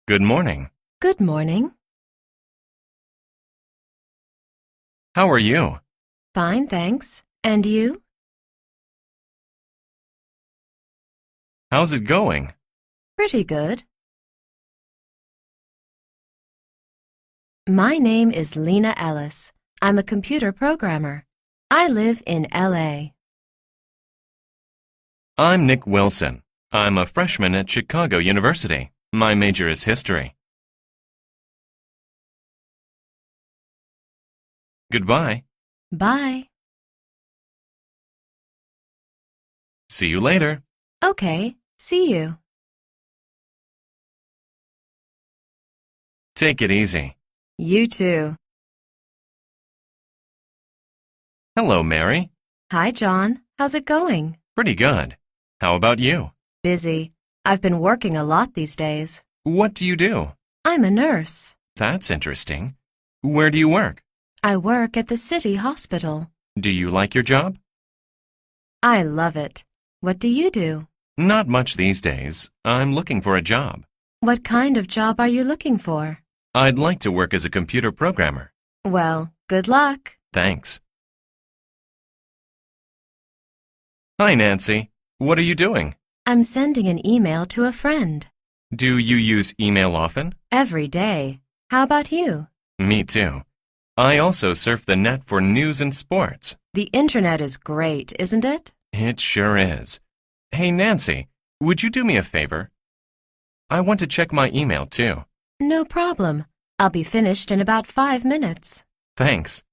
Good morning. Good morning. How are you? Fine, thanks. And you? How's it going? Pretty good. My name is Lena Ellis. I'm a computer programmer. I live in LA. I'm Nick Wilson. I'm a freshman at Chicago University. My major is history. Goodbye. Bye. See you later. Okay, see you. Take it easy. You too. Hello, Mary. Hi, John. How's it going? Pretty good. How about you? Busy. I've been working a lot these days. What do you do? I'm a nurse. That's interesting. Where do you work? I work at the city hospital. Do you like your job? I love it. What do you do? Not much these days. I'm looking for a job. What kind of job are you looking for? I'd like to work as a computer programmer. Well, good luck. Thanks. Hi, Nancy. What are you doing? I'm sending an email to a friend. Do you use email often? Every day. How about you? Me too. I also surf the net for news and sports. The internet is great, isn't it? It sure is. Hey, Nancy, would you do me a favor? I want to check my email too. No problem. I'll be finished in about 5 minutes. Thanks.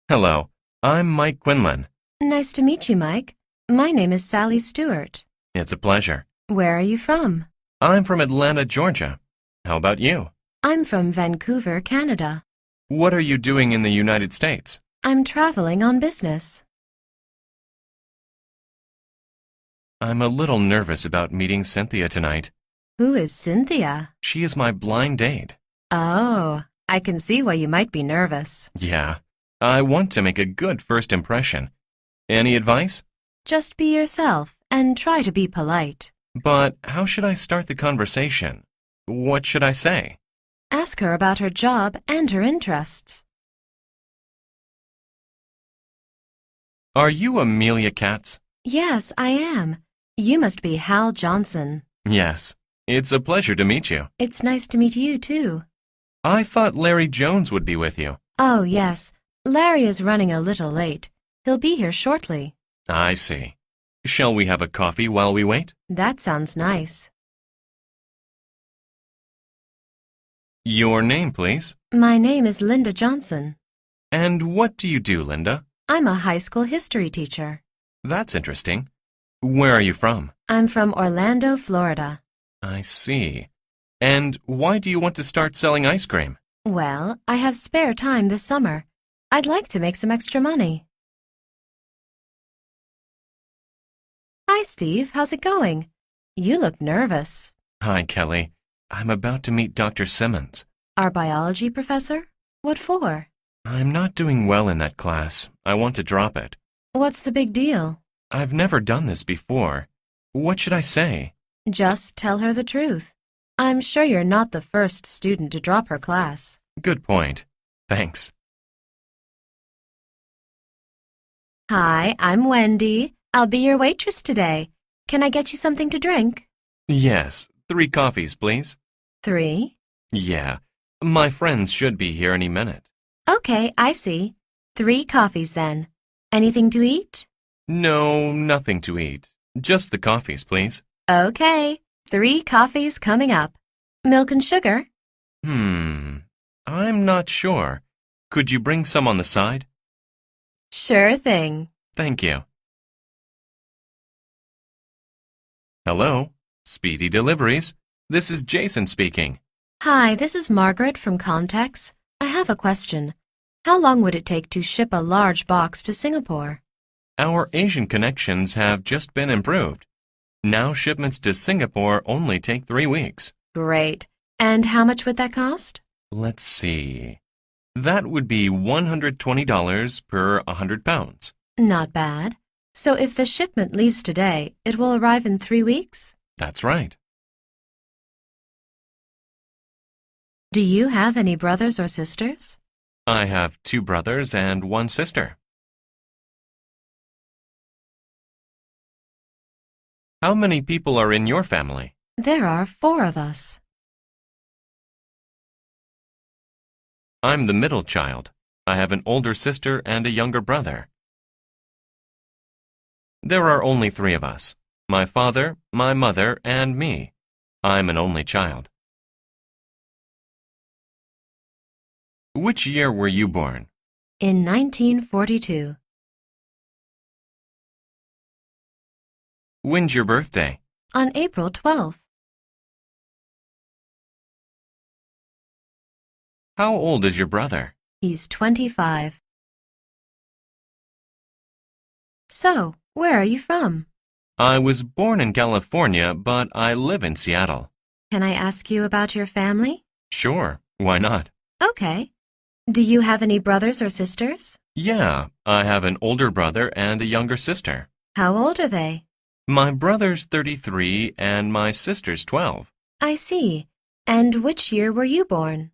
Hello, I'm Mike Quinlan. Nice to meet you, Mike. My name is Sally Stewart. It's a pleasure. Where are you from? I'm from Atlanta, Georgia. How about you? I'm from Vancouver, Canada. What are you doing in the United States? I'm traveling on business. I'm a little nervous about meeting Cynthia tonight. Who is Cynthia? She is my blind date. Oh, I can see why you might be nervous. Yeah, I want to make a good first impression. Any advice? Just be yourself and try to be polite. But how should I start the conversation? What should I say? Ask her about her job and her interests. Are you Amelia Katz? Yes, I am. You must be Hal Johnson. Yes. It's a pleasure to meet you. It's nice to meet you, too. I thought Larry Jones would be with you. Oh, yes. Larry is running a little late. He'll be here shortly. I see. Shall we have a coffee while we wait? That sounds nice. Your name, please. My name is Linda Johnson. And what do you do, Linda? I'm a high school history teacher. That's interesting. Where are you from? I'm from Orlando, Florida. I see. And why do you want to start selling ice cream? Well, I have spare time this summer. I'd like to make some extra money. Hi, Steve. How's it going? You look nervous. Hi, Kelly. I'm about to meet Dr. Simmons. Our biology professor? What for? I'm not doing well in that class. I want to drop it. What's the big deal? I've never done this before. What should I say? Just tell her the truth. I'm sure you're not the first student to drop her class. Good point. Thanks. Hi, I'm Wendy. I'll be your waitress today. Can I get you something to drink? Yes, 3 coffees, please. 3? Yeah, my friends should be here any minute. Okay, I see. 3 coffees then. Anything to eat? No, nothing to eat. Just the coffees, please. Okay, 3 coffees coming up. Milk and sugar? I'm not sure. Could you bring some on the side? Sure thing. Thank you. Hello, Speedy Deliveries. This is Jason speaking. Hi, this is Margaret from Contex. I have a question. How long would it take to ship a large box to Singapore? Our Asian connections have just been improved. Now shipments to Singapore only take 3 weeks. Great. And how much would that cost? Let's see. That would be $120 per 100 pounds. Not bad. So if the shipment leaves today, it will arrive in 3 weeks? That's right. Do you have any brothers or sisters? I have 2 brothers and 1 sister. How many people are in your family? There are 4 of us. I'm the middle child. I have an older sister and a younger brother. There are only 3 of us. My father, my mother, and me. I'm an only child. Which year were you born? In 1942. When's your birthday? On April 12th. How old is your brother? He's 25. So, where are you from? I was born in California, but I live in Seattle. Can I ask you about your family? Sure, why not? Okay. Do you have any brothers or sisters? Yeah, I have an older brother and a younger sister. How old are they? My brother's 33 and my sister's 12. I see. And which year were you born?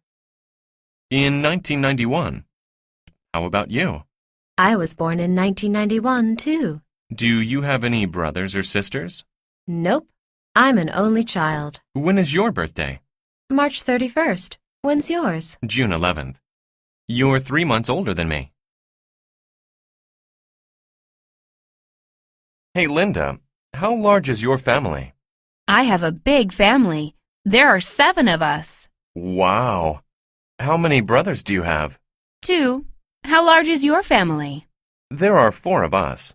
In 1991. How about you? I was born in 1991, too. Do you have any brothers or sisters? Nope. I'm an only child. When is your birthday? March 31st. When's yours? June 11th. You're 3 months older than me. Hey, Linda, how large is your family? I have a big family. There are 7 of us. Wow. How many brothers do you have? 2. How large is your family? There are 4 of us.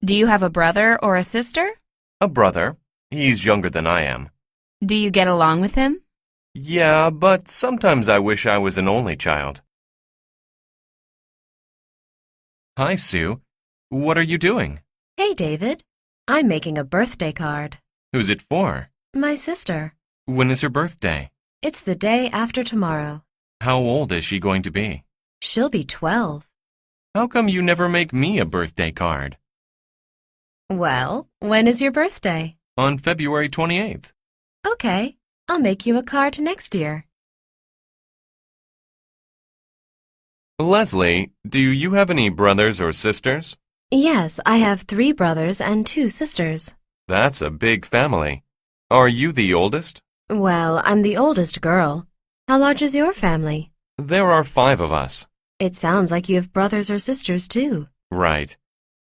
Do you have a brother or a sister? A brother. He's younger than I am. Do you get along with him? Yeah, but sometimes I wish I was an only child. Hi, Sue. What are you doing? Hey, David. I'm making a birthday card. Who's it for? My sister. When is her birthday? It's the day after tomorrow. How old is she going to be? She'll be 12. How come you never make me a birthday card? Well, when is your birthday? On February 28th. Okay, I'll make you a card next year. Leslie, do you have any brothers or sisters? Yes, I have 3 brothers and 2 sisters. That's a big family. Are you the oldest? Well, I'm the oldest girl. How large is your family? There are 5 of us. It sounds like you have brothers or sisters, too. Right.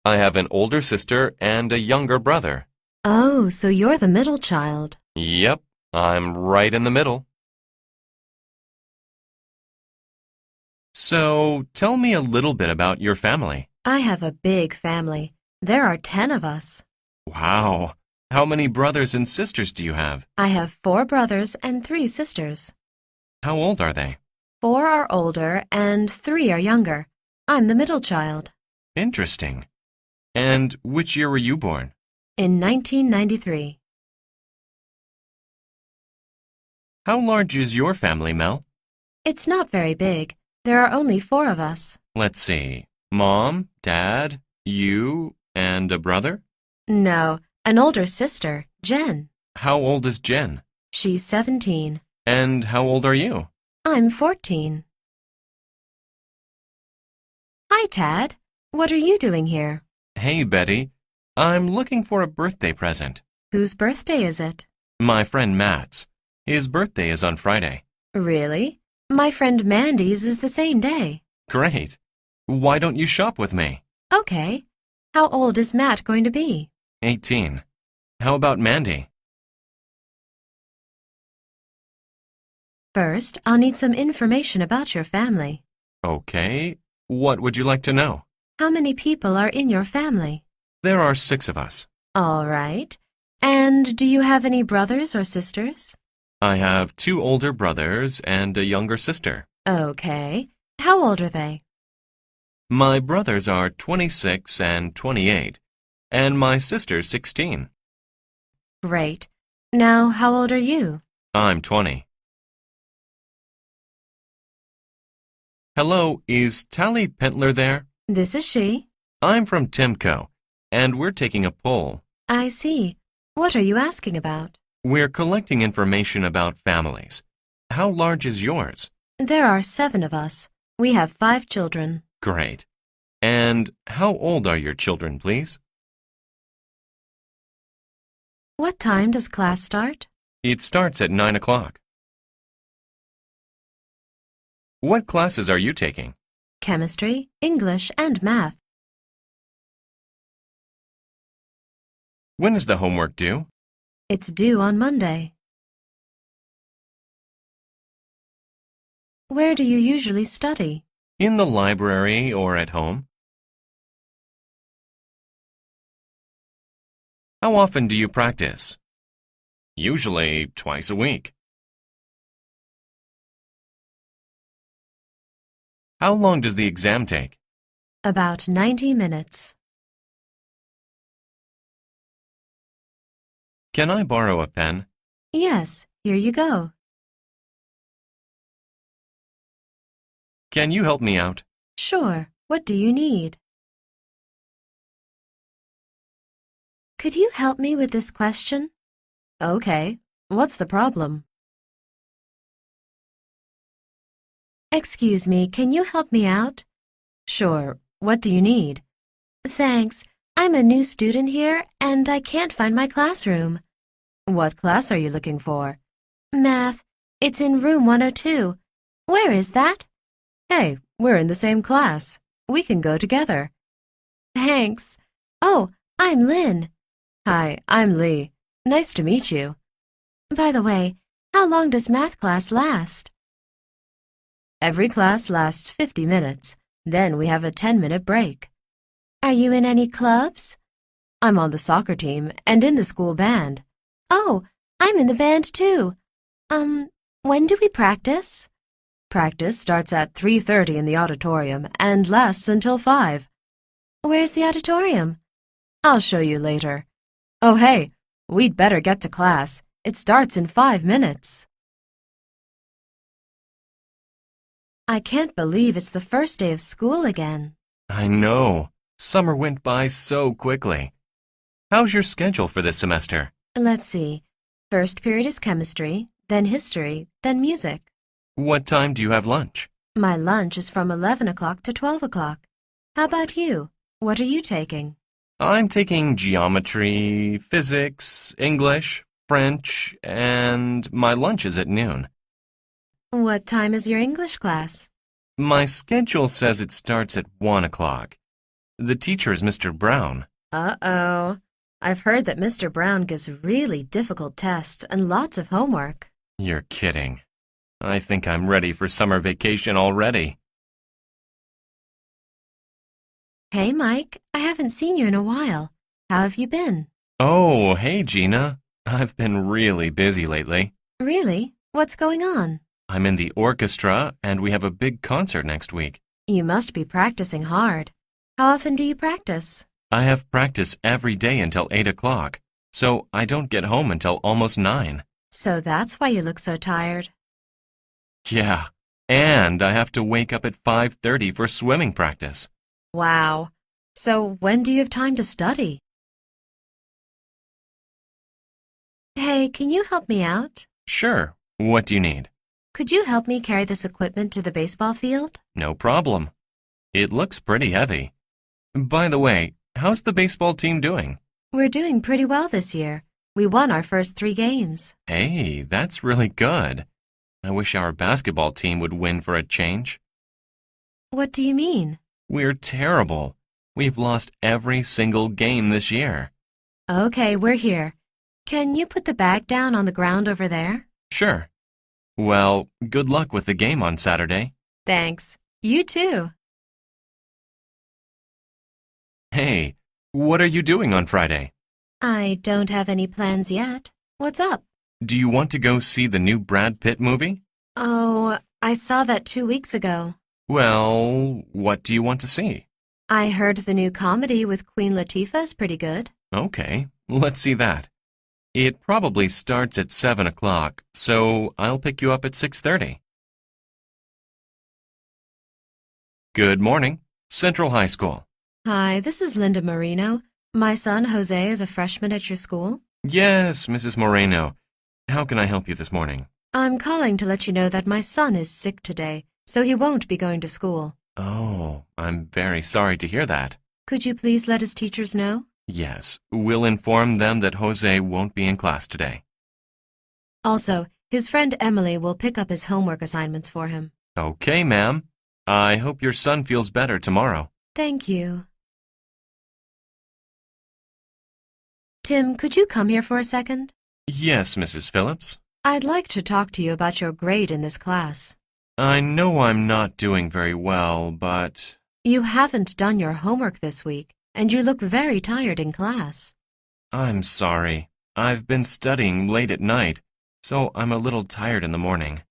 I have an older sister and a younger brother. Oh, so you're the middle child. Yep, I'm right in the middle. So, tell me a little bit about your family. I have a big family. There are 10 of us. Wow. How many brothers and sisters do you have? I have 4 brothers and 3 sisters. How old are they? 4 are older and 3 are younger. I'm the middle child. Interesting. And which year were you born? In 1993. How large is your family, Mel? It's not very big. There are only 4 of us. Let's see. Mom, Dad, you, and a brother? No, an older sister, Jen. How old is Jen? She's 17. And how old are you? I'm 14. Hi, Tad. What are you doing here? Hey, Betty. I'm looking for a birthday present. Whose birthday is it? My friend Matt's. His birthday is on Friday. Really? My friend Mandy's is the same day. Great. Why don't you shop with me? Okay. How old is Matt going to be? 18. How about Mandy? First, I'll need some information about your family. Okay. What would you like to know? How many people are in your family? There are 6 of us. All right. And do you have any brothers or sisters? I have 2 older brothers and a younger sister. Okay. How old are they? My brothers are 26 and 28, and my sister's 16. Great. Now, how old are you? I'm 20. Hello, is Tally Pentler there? This is she. I'm from Timco, and we're taking a poll. I see. What are you asking about? We're collecting information about families. How large is yours? There are 7 of us. We have 5 children. Great. And how old are your children, please? What time does class start? It starts at 9 o'clock. What classes are you taking? Chemistry, English, and math. When is the homework due? It's due on Monday. Where do you usually study? In the library or at home? How often do you practice? Usually twice a week. How long does the exam take? About 90 minutes. Can I borrow a pen? Yes, here you go. Can you help me out? Sure. What do you need? Could you help me with this question? Okay. What's the problem? Excuse me, can you help me out? Sure. What do you need? Thanks. I'm a new student here and I can't find my classroom. What class are you looking for? Math. It's in room 102. Where is that? Hey, we're in the same class. We can go together. Thanks. Oh, I'm Lynn. Hi, I'm Lee. Nice to meet you. By the way, how long does math class last? Every class lasts 50 minutes. Then we have a 10-minute break. Are you in any clubs? I'm on the soccer team and in the school band. Oh, I'm in the band too. When do we practice? Practice starts at 3:30 in the auditorium and lasts until 5. Where's the auditorium? I'll show you later. Oh, hey, we'd better get to class. It starts in 5 minutes. I can't believe it's the first day of school again. I know. Summer went by so quickly. How's your schedule for this semester? Let's see. First period is chemistry, then history, then music. What time do you have lunch? My lunch is from 11 o'clock to 12 o'clock. How about you? What are you taking? I'm taking geometry, physics, English, French, and my lunch is at noon. What time is your English class? My schedule says it starts at 1 o'clock. The teacher is Mr. Brown. Uh-oh. I've heard that Mr. Brown gives really difficult tests and lots of homework. You're kidding. I think I'm ready for summer vacation already. Hey, Mike. I haven't seen you in a while. How have you been? Oh, hey, Gina. I've been really busy lately. Really? What's going on? I'm in the orchestra, and we have a big concert next week. You must be practicing hard. How often do you practice? I have practice every day until 8 o'clock, so I don't get home until almost 9. So that's why you look so tired. Yeah, and I have to wake up at 5:30 for swimming practice. Wow. So when do you have time to study? Hey, can you help me out? Sure. What do you need? Could you help me carry this equipment to the baseball field? No problem. It looks pretty heavy. By the way, how's the baseball team doing? We're doing pretty well this year. We won our first 3 games. Hey, that's really good. I wish our basketball team would win for a change. What do you mean? We're terrible. We've lost every single game this year. Okay, we're here. Can you put the bag down on the ground over there? Sure. Well, good luck with the game on Saturday. Thanks. You too. Hey, what are you doing on Friday? I don't have any plans yet. What's up? Do you want to go see the new Brad Pitt movie? Oh, I saw that 2 weeks ago. Well, what do you want to see? I heard the new comedy with Queen Latifah is pretty good. Okay, let's see that. It probably starts at 7 o'clock, so I'll pick you up at 6:30. Good morning, Central High School. Hi, this is Linda Marino. My son Jose is a freshman at your school. Yes, Mrs. Moreno. How can I help you this morning? I'm calling to let you know that my son is sick today, so he won't be going to school. Oh, I'm very sorry to hear that. Could you please let his teachers know? Yes, we'll inform them that Jose won't be in class today. Also, his friend Emily will pick up his homework assignments for him. Okay, ma'am. I hope your son feels better tomorrow. Thank you. Tim, could you come here for a second? Yes, Mrs. Phillips. I'd like to talk to you about your grade in this class. I know I'm not doing very well, but... You haven't done your homework this week, and you look very tired in class. I'm sorry. I've been studying late at night, so I'm a little tired in the morning.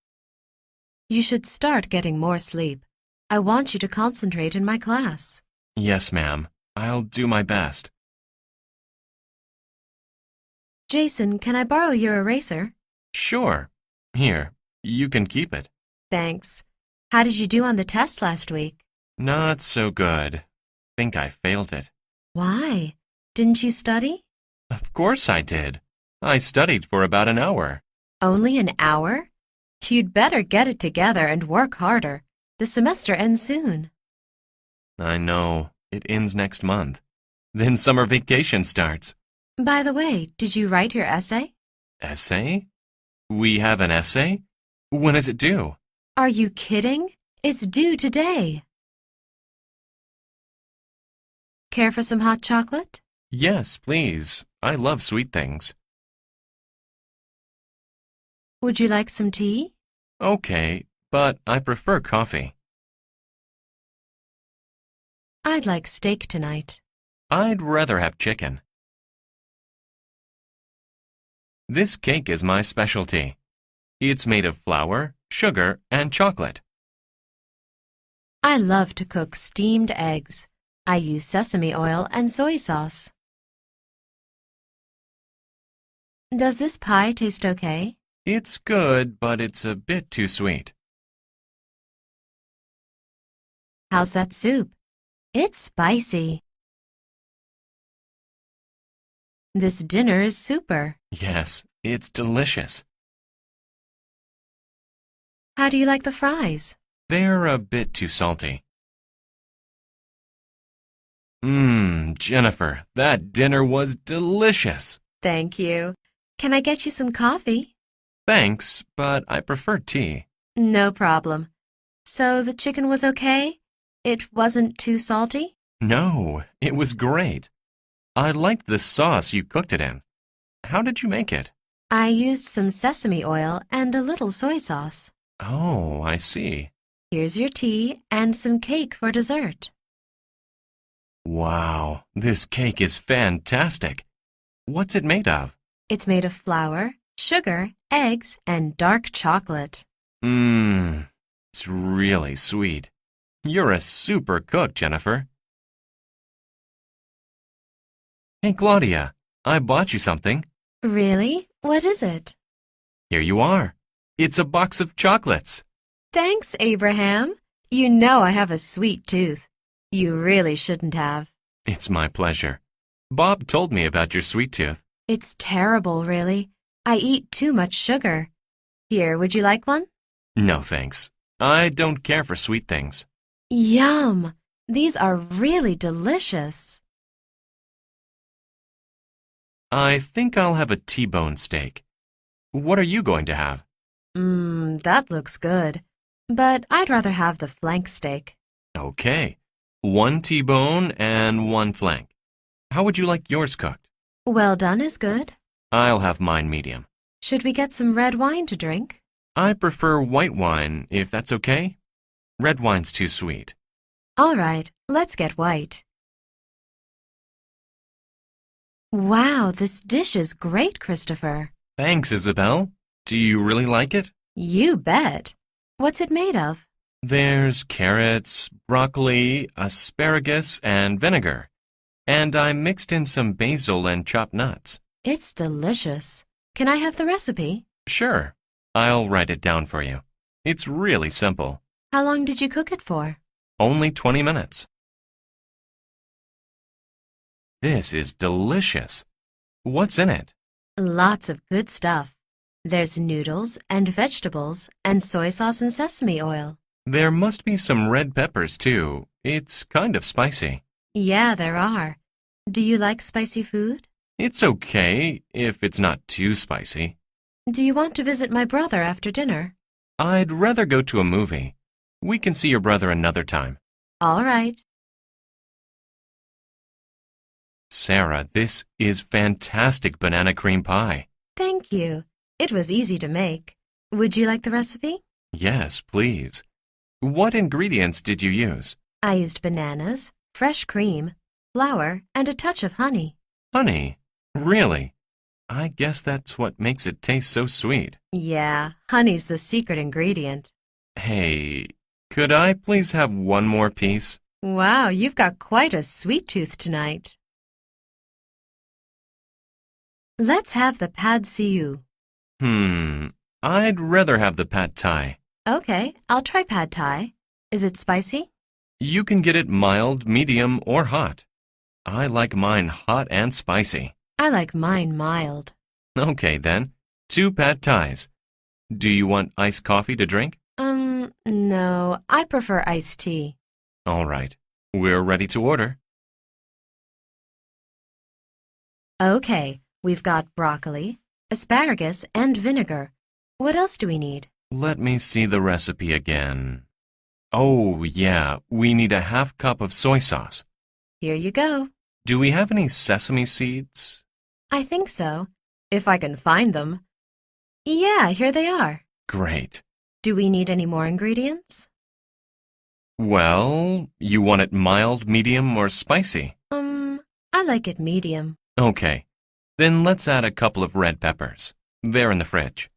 You should start getting more sleep. I want you to concentrate in my class. Yes, ma'am. I'll do my best. Jason, can I borrow your eraser? Sure. Here, you can keep it. Thanks. How did you do on the test last week? Not so good. Think I failed it. Why? Didn't you study? Of course I did. I studied for about an hour. Only an hour? You'd better get it together and work harder. The semester ends soon. I know. It ends next month. Then summer vacation starts. By the way, did you write your essay? Essay? We have an essay? When is it due? Are you kidding? It's due today. Care for some hot chocolate? Yes, please. I love sweet things. Would you like some tea? Okay, but I prefer coffee. I'd like steak tonight. I'd rather have chicken. This cake is my specialty. It's made of flour, sugar, and chocolate. I love to cook steamed eggs. I use sesame oil and soy sauce. Does this pie taste okay? It's good, but it's a bit too sweet. How's that soup? It's spicy. This dinner is super. Yes, it's delicious. How do you like the fries? They're a bit too salty. Jennifer, that dinner was delicious. Thank you. Can I get you some coffee? Thanks, but I prefer tea. No problem. So the chicken was okay? It wasn't too salty? No, it was great. I liked the sauce you cooked it in. How did you make it? I used some sesame oil and a little soy sauce. Oh, I see. Here's your tea and some cake for dessert. Wow, this cake is fantastic. What's it made of? It's made of flour, sugar, eggs, and dark chocolate. It's really sweet. You're a super cook, Jennifer. Hey, Claudia, I bought you something. Really? What is it? Here you are. It's a box of chocolates. Thanks, Abraham. You know I have a sweet tooth. You really shouldn't have. It's my pleasure. Bob told me about your sweet tooth. It's terrible, really. I eat too much sugar. Here, would you like one? No, thanks. I don't care for sweet things. Yum! These are really delicious. I think I'll have a T-bone steak. What are you going to have? That looks good. But I'd rather have the flank steak. Okay. 1 T-bone and 1 flank. How would you like yours cooked? Well done is good. I'll have mine medium. Should we get some red wine to drink? I prefer white wine, if that's okay. Red wine's too sweet. All right, let's get white. Wow, this dish is great, Christopher. Thanks, Isabel. Do you really like it? You bet. What's it made of? There's carrots, broccoli, asparagus, and vinegar. And I mixed in some basil and chopped nuts. It's delicious. Can I have the recipe? Sure. I'll write it down for you. It's really simple. How long did you cook it for? Only 20 minutes. This is delicious. What's in it? Lots of good stuff. There's noodles and vegetables and soy sauce and sesame oil. There must be some red peppers, too. It's kind of spicy. Yeah, there are. Do you like spicy food? It's okay if it's not too spicy. Do you want to visit my brother after dinner? I'd rather go to a movie. We can see your brother another time. All right. Sarah, this is fantastic banana cream pie. Thank you. It was easy to make. Would you like the recipe? Yes, please. What ingredients did you use? I used bananas, fresh cream, flour, and a touch of honey. Honey? Really? I guess that's what makes it taste so sweet. Yeah, honey's the secret ingredient. Hey, could I please have one more piece? Wow, you've got quite a sweet tooth tonight. Let's have the pad see ew. I'd rather have the pad thai. Okay, I'll try pad thai. Is it spicy? You can get it mild, medium, or hot. I like mine hot and spicy. I like mine mild. Okay then, 2 pad thais. Do you want iced coffee to drink? No, I prefer iced tea. All right, we're ready to order. Okay, we've got broccoli, asparagus, and vinegar. What else do we need? Let me see the recipe again. Oh, yeah, we need a half cup of soy sauce. Here you go. Do we have any sesame seeds? I think so, if I can find them. Yeah, here they are. Great. Do we need any more ingredients? Well, you want it mild, medium, or spicy? I like it medium. Okay, then let's add a couple of red peppers. They're in the fridge.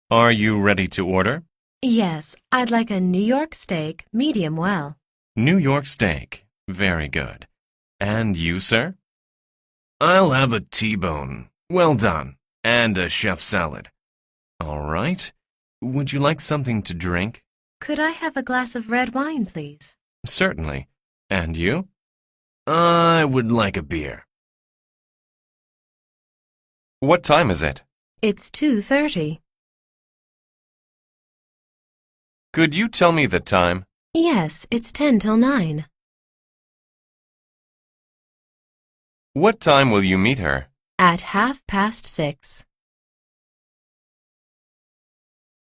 Are you ready to order? Yes, I'd like a New York steak, medium well. New York steak. Very good. And you, sir? I'll have a T-bone. Well done. And a chef salad. All right. Would you like something to drink? Could I have a glass of red wine, please? Certainly. And you? I would like a beer. What time is it? It's 2:30. Could you tell me the time? Yes, it's 10 till 9. What time will you meet her? At 6:30.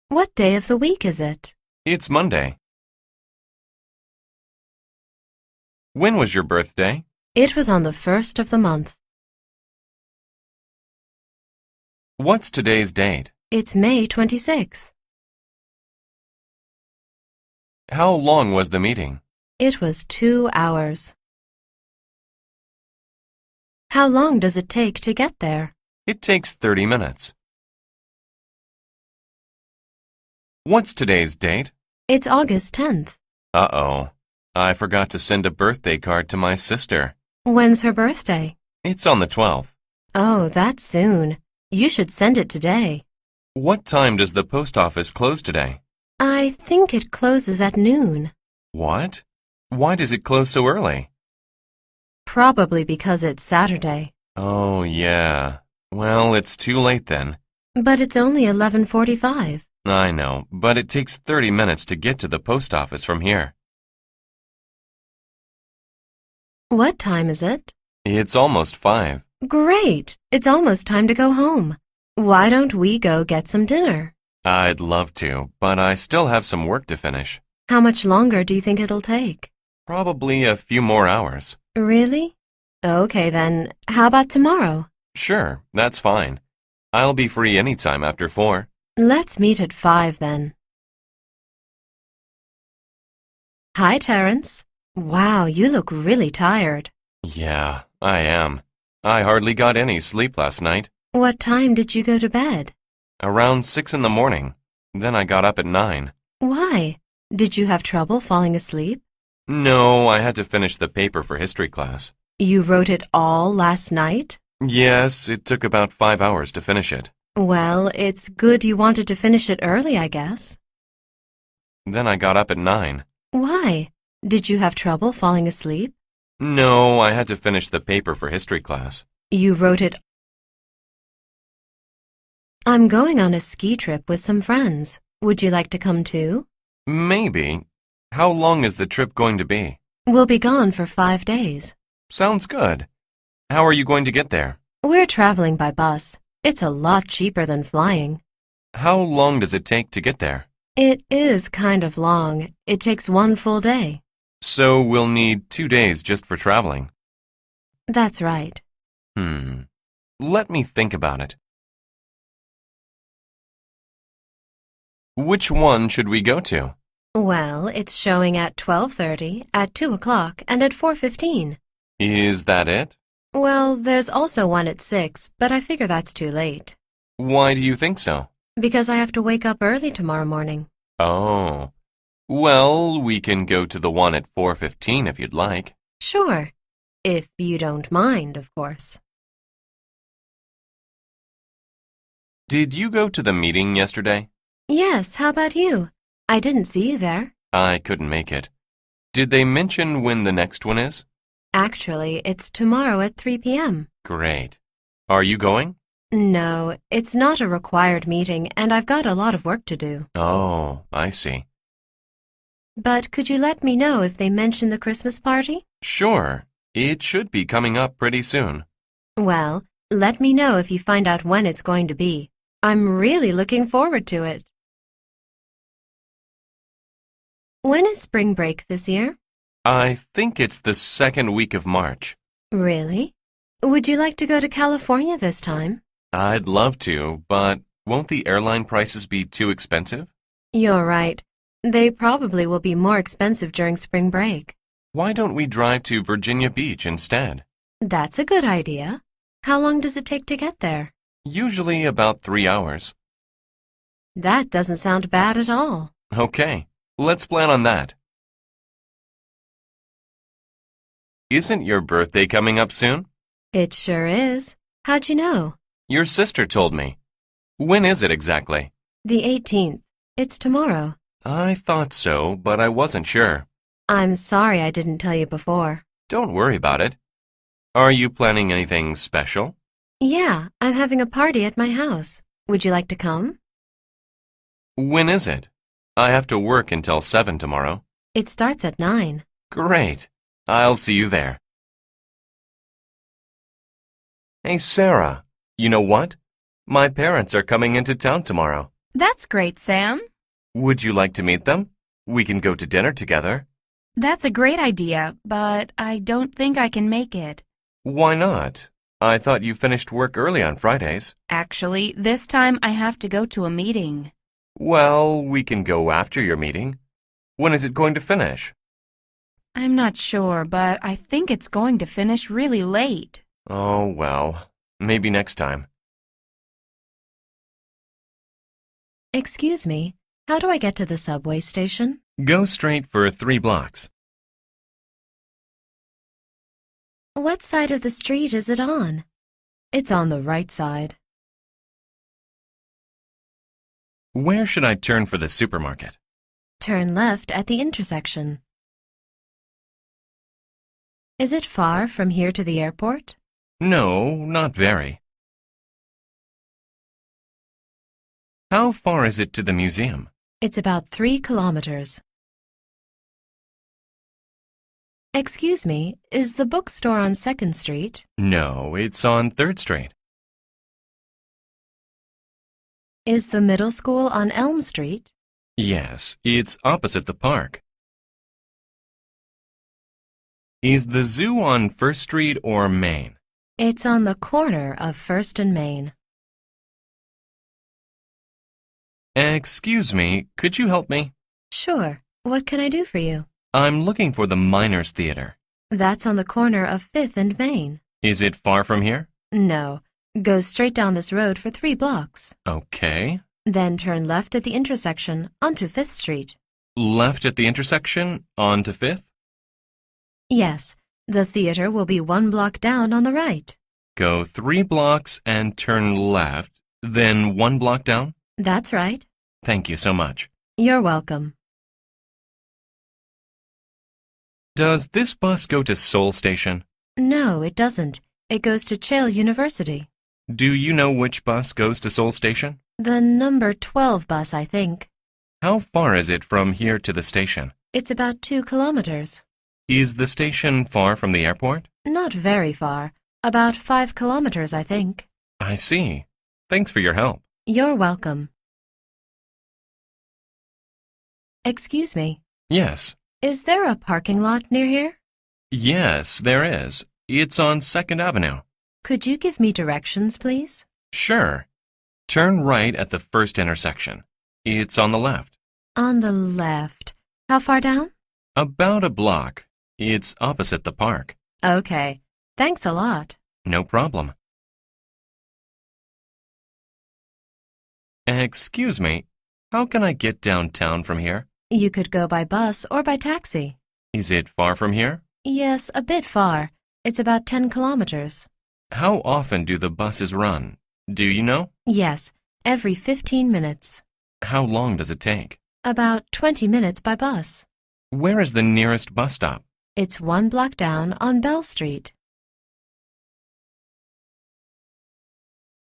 What day of the week is it? It's Monday. When was your birthday? It was on the 1st of the month. What's today's date? It's May 26th. How long was the meeting? It was 2 hours. How long does it take to get there? It takes 30 minutes. What's today's date? It's August 10th. Uh-oh. I forgot to send a birthday card to my sister. When's her birthday? It's on the 12th. Oh, that's soon. You should send it today. What time does the post office close today? I think it closes at noon. What? Why does it close so early? Probably because it's Saturday. Oh, yeah. Well, it's too late then. But it's only 11:45. I know, but it takes 30 minutes to get to the post office from here. What time is it? It's almost 5. Great! It's almost time to go home. Why don't we go get some dinner? I'd love to, but I still have some work to finish. How much longer do you think it'll take? Probably a few more hours. Really? Okay then, how about tomorrow? Sure, that's fine. I'll be free anytime after 4. Let's meet at 5 then. Hi, Terence. Wow, you look really tired. Yeah, I am. I hardly got any sleep last night. What time did you go to bed? Around 6 in the morning. Then I got up at 9. Why? Did you have trouble falling asleep? No, I had to finish the paper for history class. You wrote it all last night? Yes, it took about 5 hours to finish it. Well, it's good you wanted to finish it early, I guess. Then I got up at 9. Why? Did you have trouble falling asleep? No, I had to finish the paper for history class. You wrote it I'm going on a ski trip with some friends. Would you like to come too? Maybe. How long is the trip going to be? We'll be gone for 5 days. Sounds good. How are you going to get there? We're traveling by bus. It's a lot cheaper than flying. How long does it take to get there? It is kind of long. It takes 1 full day. So we'll need 2 days just for traveling. That's right. Let me think about it. Which one should we go to? Well, it's showing at 12:30, at 2 o'clock, and at 4:15. Is that it? Well, there's also one at 6, but I figure that's too late. Why do you think so? Because I have to wake up early tomorrow morning. Oh. Well, we can go to the one at 4:15 if you'd like. Sure. If you don't mind, of course. Did you go to the meeting yesterday? Yes, how about you? I didn't see you there. I couldn't make it. Did they mention when the next one is? Actually, it's tomorrow at 3 p.m. Great. Are you going? No, it's not a required meeting, and I've got a lot of work to do. Oh, I see. But could you let me know if they mention the Christmas party? Sure. It should be coming up pretty soon. Well, let me know if you find out when it's going to be. I'm really looking forward to it. When is spring break this year? I think it's the second week of March. Really? Would you like to go to California this time? I'd love to, but won't the airline prices be too expensive? You're right. They probably will be more expensive during spring break. Why don't we drive to Virginia Beach instead? That's a good idea. How long does it take to get there? Usually about 3 hours. That doesn't sound bad at all. Okay, let's plan on that. Isn't your birthday coming up soon? It sure is. How'd you know? Your sister told me. When is it exactly? The 18th. It's tomorrow. I thought so, but I wasn't sure. I'm sorry I didn't tell you before. Don't worry about it. Are you planning anything special? Yeah, I'm having a party at my house. Would you like to come? When is it? I have to work until 7 tomorrow. It starts at 9. Great. I'll see you there. Hey, Sarah, you know what? My parents are coming into town tomorrow. That's great, Sam. Would you like to meet them? We can go to dinner together. That's a great idea, but I don't think I can make it. Why not? I thought you finished work early on Fridays. Actually, this time I have to go to a meeting. Well, we can go after your meeting. When is it going to finish? I'm not sure, but I think it's going to finish really late. Oh, well, maybe next time. Excuse me, how do I get to the subway station? Go straight for 3 blocks. What side of the street is it on? It's on the right side. Where should I turn for the supermarket? Turn left at the intersection. Is it far from here to the airport? No, not very. How far is it to the museum? It's about 3 kilometers. Excuse me, is the bookstore on 2nd Street? No, it's on 3rd Street. Is the middle school on Elm Street? Yes, it's opposite the park. Is the zoo on 1st Street or Main? It's on the corner of 1st and Main. Excuse me, could you help me? Sure. What can I do for you? I'm looking for the Miners Theater. That's on the corner of 5th and Main. Is it far from here? No. Go straight down this road for 3 blocks. Okay. Then turn left at the intersection onto 5th Street. Left at the intersection, on to 5th? Yes, the theater will be 1 block down on the right. Go 3 blocks and turn left, then 1 block down? That's right. Thank you so much. You're welcome. Does this bus go to Seoul Station? No, it doesn't. It goes to Cheil University. Do you know which bus goes to Seoul Station? The number 12 bus, I think. How far is it from here to the station? It's about 2 kilometers. Is the station far from the airport? Not very far. About 5 kilometers, I think. I see. Thanks for your help. You're welcome. Excuse me. Yes. Is there a parking lot near here? Yes, there is. It's on 2nd Avenue. Could you give me directions, please? Sure. Turn right at the first intersection. It's on the left. On the left. How far down? About a block. It's opposite the park. Okay. Thanks a lot. No problem. Excuse me, how can I get downtown from here? You could go by bus or by taxi. Is it far from here? Yes, a bit far. It's about 10 kilometers. How often do the buses run? Do you know? Yes, every 15 minutes. How long does it take? About 20 minutes by bus. Where is the nearest bus stop? It's 1 block down on Bell Street.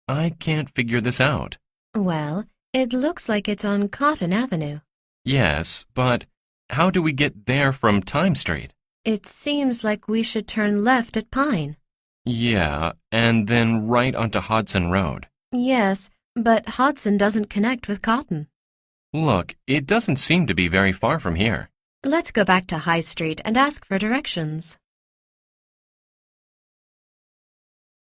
I can't figure this out. Well, it looks like it's on Cotton Avenue. Yes, but how do we get there from Time Street? It seems like we should turn left at Pine. Yeah, and then right onto Hodson Road. Yes, but Hodson doesn't connect with Cotton. Look, it doesn't seem to be very far from here. Let's go back to High Street and ask for directions.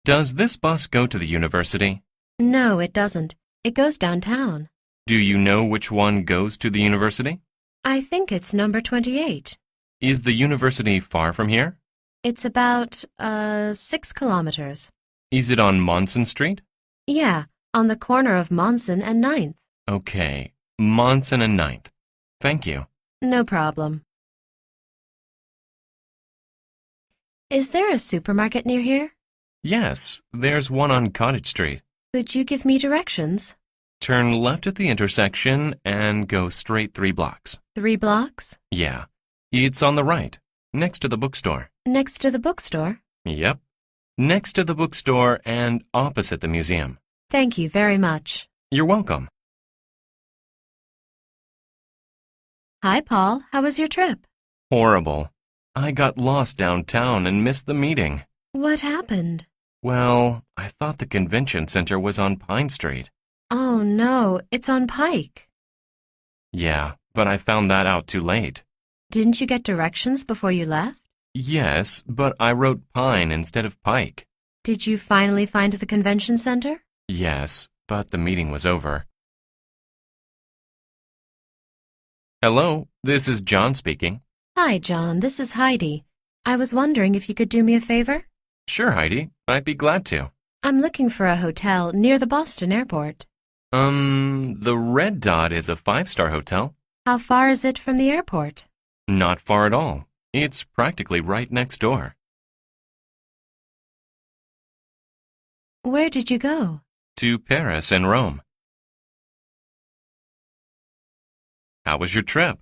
Does this bus go to the university? No, it doesn't. It goes downtown. Do you know which one goes to the university? I think it's number 28. Is the university far from here? It's about, 6 kilometers. Is it on Monson Street? Yeah, on the corner of Monson and 9th. Okay, Monson and 9th. Thank you. No problem. Is there a supermarket near here? Yes, there's one on Cottage Street. Could you give me directions? Turn left at the intersection and go straight 3 blocks. 3 blocks? Yeah, it's on the right, next to the bookstore. Next to the bookstore? Yep, next to the bookstore and opposite the museum. Thank you very much. You're welcome. Hi, Paul. How was your trip? Horrible. I got lost downtown and missed the meeting. What happened? Well, I thought the convention center was on Pine Street. Oh, no, it's on Pike. Yeah, but I found that out too late. Didn't you get directions before you left? Yes, but I wrote Pine instead of Pike. Did you finally find the convention center? Yes, but the meeting was over. Hello, this is John speaking. Hi, John. This is Heidi. I was wondering if you could do me a favor? Sure, Heidi. I'd be glad to. I'm looking for a hotel near the Boston airport. The Red Dot is a 5-star hotel. How far is it from the airport? Not far at all. It's practically right next door. Where did you go? To Paris and Rome. How was your trip?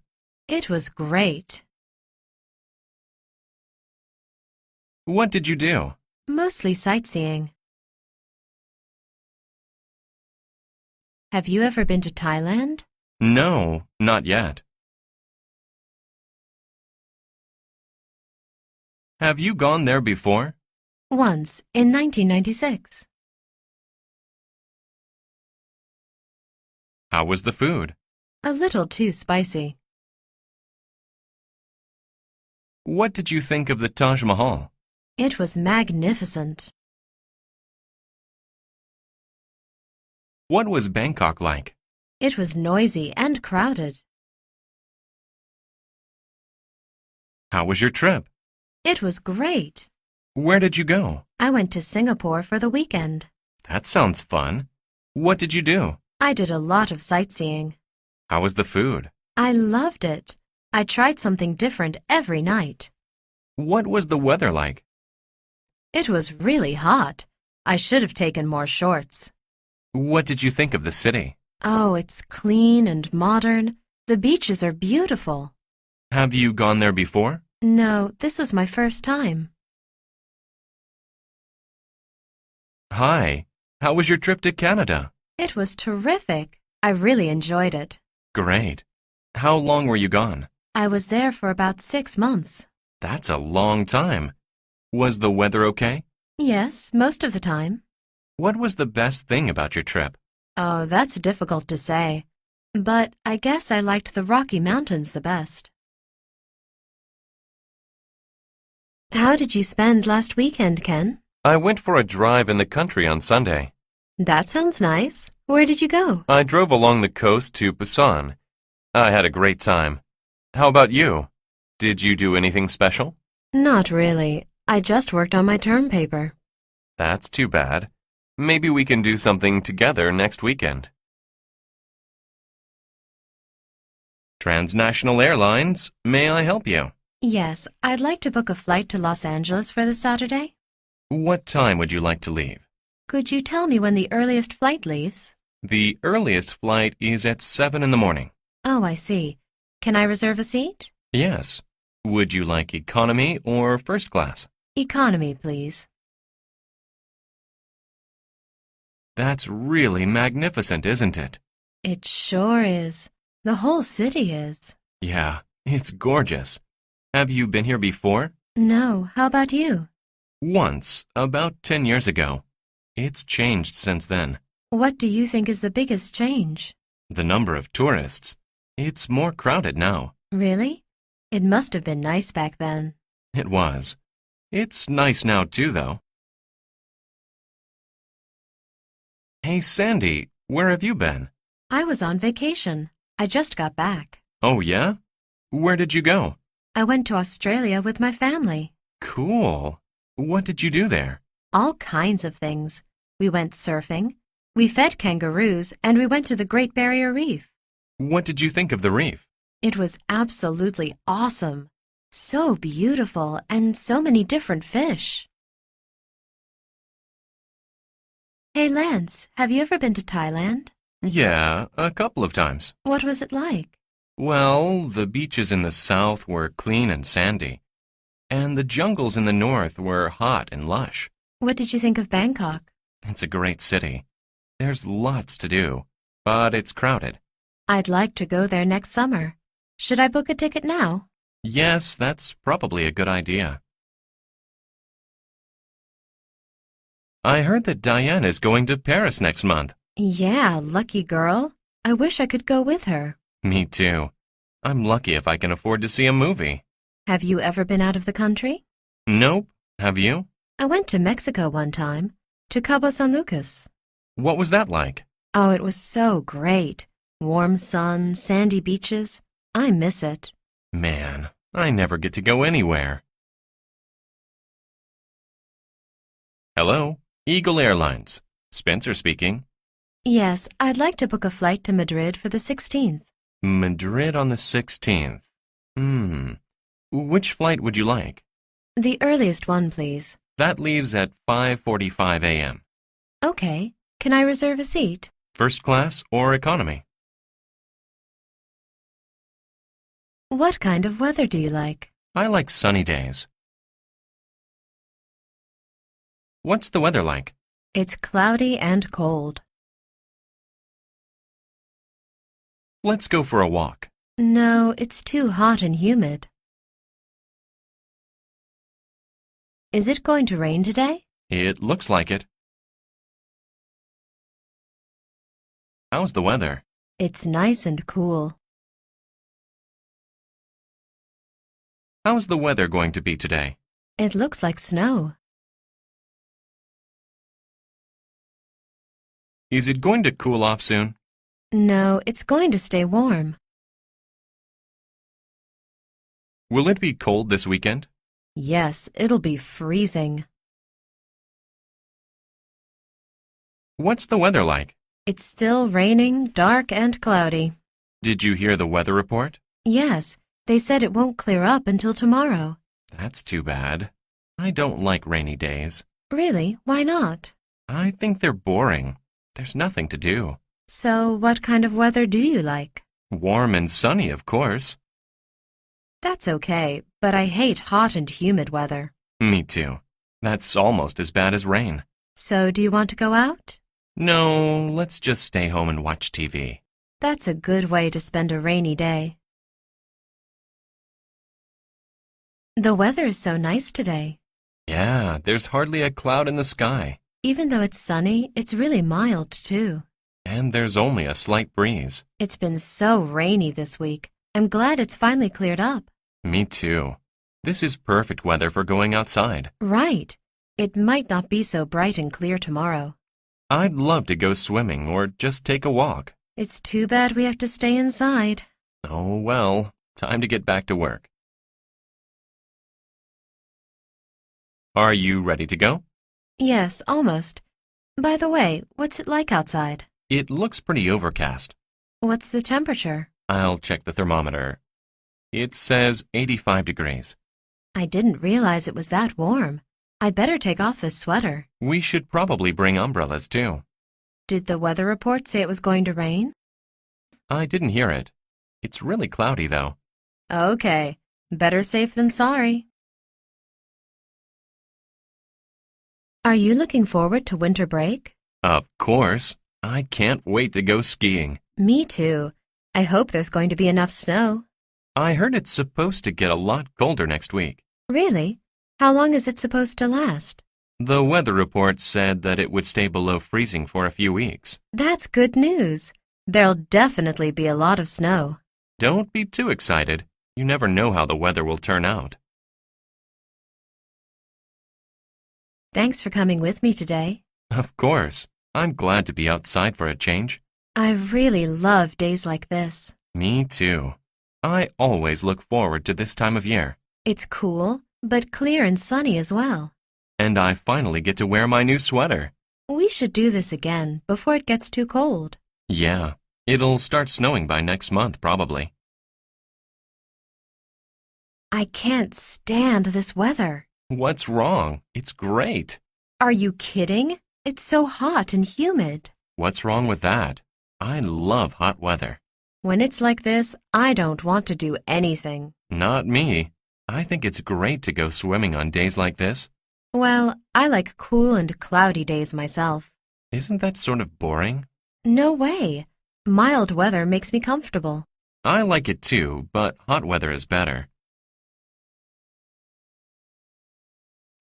It was great. What did you do? Mostly sightseeing. Have you ever been to Thailand? No, not yet. Have you gone there before? Once, in 1996. How was the food? A little too spicy. What did you think of the Taj Mahal? It was magnificent. What was Bangkok like? It was noisy and crowded. How was your trip? It was great. Where did you go? I went to Singapore for the weekend. That sounds fun. What did you do? I did a lot of sightseeing. How was the food? I loved it. I tried something different every night. What was the weather like? It was really hot. I should have taken more shorts. What did you think of the city? Oh, it's clean and modern. The beaches are beautiful. Have you gone there before? No, this was my first time. Hi, How was your trip to Canada? It was terrific. I really enjoyed it. Great. How long were you gone? I was there for about 6 months. That's a long time. Was the weather okay? Yes, most of the time. What was the best thing about your trip? Oh, that's difficult to say. But I guess I liked the Rocky Mountains the best. How did you spend last weekend, Ken? I went for a drive in the country on Sunday. That sounds nice. Where did you go? I drove along the coast to Busan. I had a great time. How about you? Did you do anything special? Not really. I just worked on my term paper. That's too bad. Maybe we can do something together next weekend. Transnational Airlines, may I help you? Yes, I'd like to book a flight to Los Angeles for this Saturday. What time would you like to leave? Could you tell me when the earliest flight leaves? The earliest flight is at 7 in the morning. Oh, I see. Can I reserve a seat? Yes. Would you like economy or first class? Economy, please. That's really magnificent, isn't it? It sure is. The whole city is. Yeah, it's gorgeous. Have you been here before? No, how about you? Once, about 10 years ago. It's changed since then. What do you think is the biggest change? The number of tourists. It's more crowded now. Really? It must have been nice back then. It was. It's nice now too, though. Hey, Sandy, where have you been? I was on vacation. I just got back. Oh, yeah? Where did you go? I went to Australia with my family. Cool. What did you do there? All kinds of things. We went surfing, we fed kangaroos, and we went to the Great Barrier Reef. What did you think of the reef? It was absolutely awesome. So beautiful and so many different fish. Hey, Lance, have you ever been to Thailand? Yeah, a couple of times. What was it like? Well, the beaches in the south were clean and sandy, and the jungles in the north were hot and lush. What did you think of Bangkok? It's a great city. There's lots to do, but it's crowded. I'd like to go there next summer. Should I book a ticket now? Yes, that's probably a good idea. I heard that Diane is going to Paris next month. Yeah, lucky girl. I wish I could go with her. Me too. I'm lucky if I can afford to see a movie. Have you ever been out of the country? Nope. Have you? I went to Mexico one time, to Cabo San Lucas. What was that like? Oh, it was so great. Warm sun, sandy beaches. I miss it. Man, I never get to go anywhere. Hello, Eagle Airlines. Spencer speaking. Yes, I'd like to book a flight to Madrid for the 16th. Madrid on the 16th. Which flight would you like? The earliest one, please. That leaves at 5:45 a.m. Okay. Can I reserve a seat? First class or economy? What kind of weather do you like? I like sunny days. What's the weather like? It's cloudy and cold. Let's go for a walk. No, it's too hot and humid. Is it going to rain today? It looks like it. How's the weather? It's nice and cool. How's the weather going to be today? It looks like snow. Is it going to cool off soon? No, it's going to stay warm. Will it be cold this weekend? Yes, it'll be freezing. What's the weather like? It's still raining, dark and cloudy. Did you hear the weather report? Yes, they said it won't clear up until tomorrow. That's too bad. I don't like rainy days. Really? Why not? I think they're boring. There's nothing to do. So, what kind of weather do you like? Warm and sunny, of course. That's okay, but I hate hot and humid weather. Me too. That's almost as bad as rain. So, do you want to go out? No, let's just stay home and watch TV. That's a good way to spend a rainy day. The weather is so nice today. Yeah, there's hardly a cloud in the sky. Even though it's sunny, it's really mild too. And there's only a slight breeze. It's been so rainy this week. I'm glad it's finally cleared up. Me too. This is perfect weather for going outside. Right. It might not be so bright and clear tomorrow. I'd love to go swimming or just take a walk. It's too bad we have to stay inside. Oh well, time to get back to work. Are you ready to go? Yes, almost. By the way, what's it like outside? It looks pretty overcast. What's the temperature? I'll check the thermometer. It says 85 degrees. I didn't realize it was that warm. I'd better take off this sweater. We should probably bring umbrellas too. Did the weather report say it was going to rain? I didn't hear it. It's really cloudy though. Okay. Better safe than sorry. Are you looking forward to winter break? Of course. I can't wait to go skiing. Me too. I hope there's going to be enough snow. I heard it's supposed to get a lot colder next week. Really? How long is it supposed to last? The weather report said that it would stay below freezing for a few weeks. That's good news. There'll definitely be a lot of snow. Don't be too excited. You never know how the weather will turn out. Thanks for coming with me today. Of course. I'm glad to be outside for a change. I really love days like this. Me too. I always look forward to this time of year. It's cool, but clear and sunny as well. And I finally get to wear my new sweater. We should do this again before it gets too cold. Yeah, it'll start snowing by next month probably. I can't stand this weather. What's wrong? It's great. Are you kidding? It's so hot and humid. What's wrong with that? I love hot weather. When it's like this, I don't want to do anything. Not me. I think it's great to go swimming on days like this. Well, I like cool and cloudy days myself. Isn't that sort of boring? No way. Mild weather makes me comfortable. I like it too, but hot weather is better.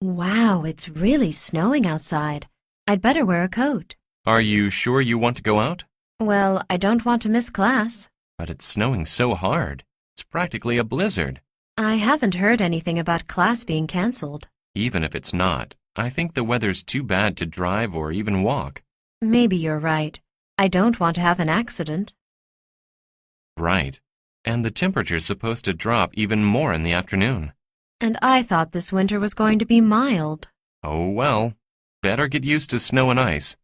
Wow, it's really snowing outside. I'd better wear a coat. Are you sure you want to go out? Well, I don't want to miss class. But it's snowing so hard. It's practically a blizzard. I haven't heard anything about class being canceled. Even if it's not, I think the weather's too bad to drive or even walk. Maybe you're right. I don't want to have an accident. Right. And the temperature's supposed to drop even more in the afternoon. And I thought this winter was going to be mild. Oh well. Better get used to snow and ice.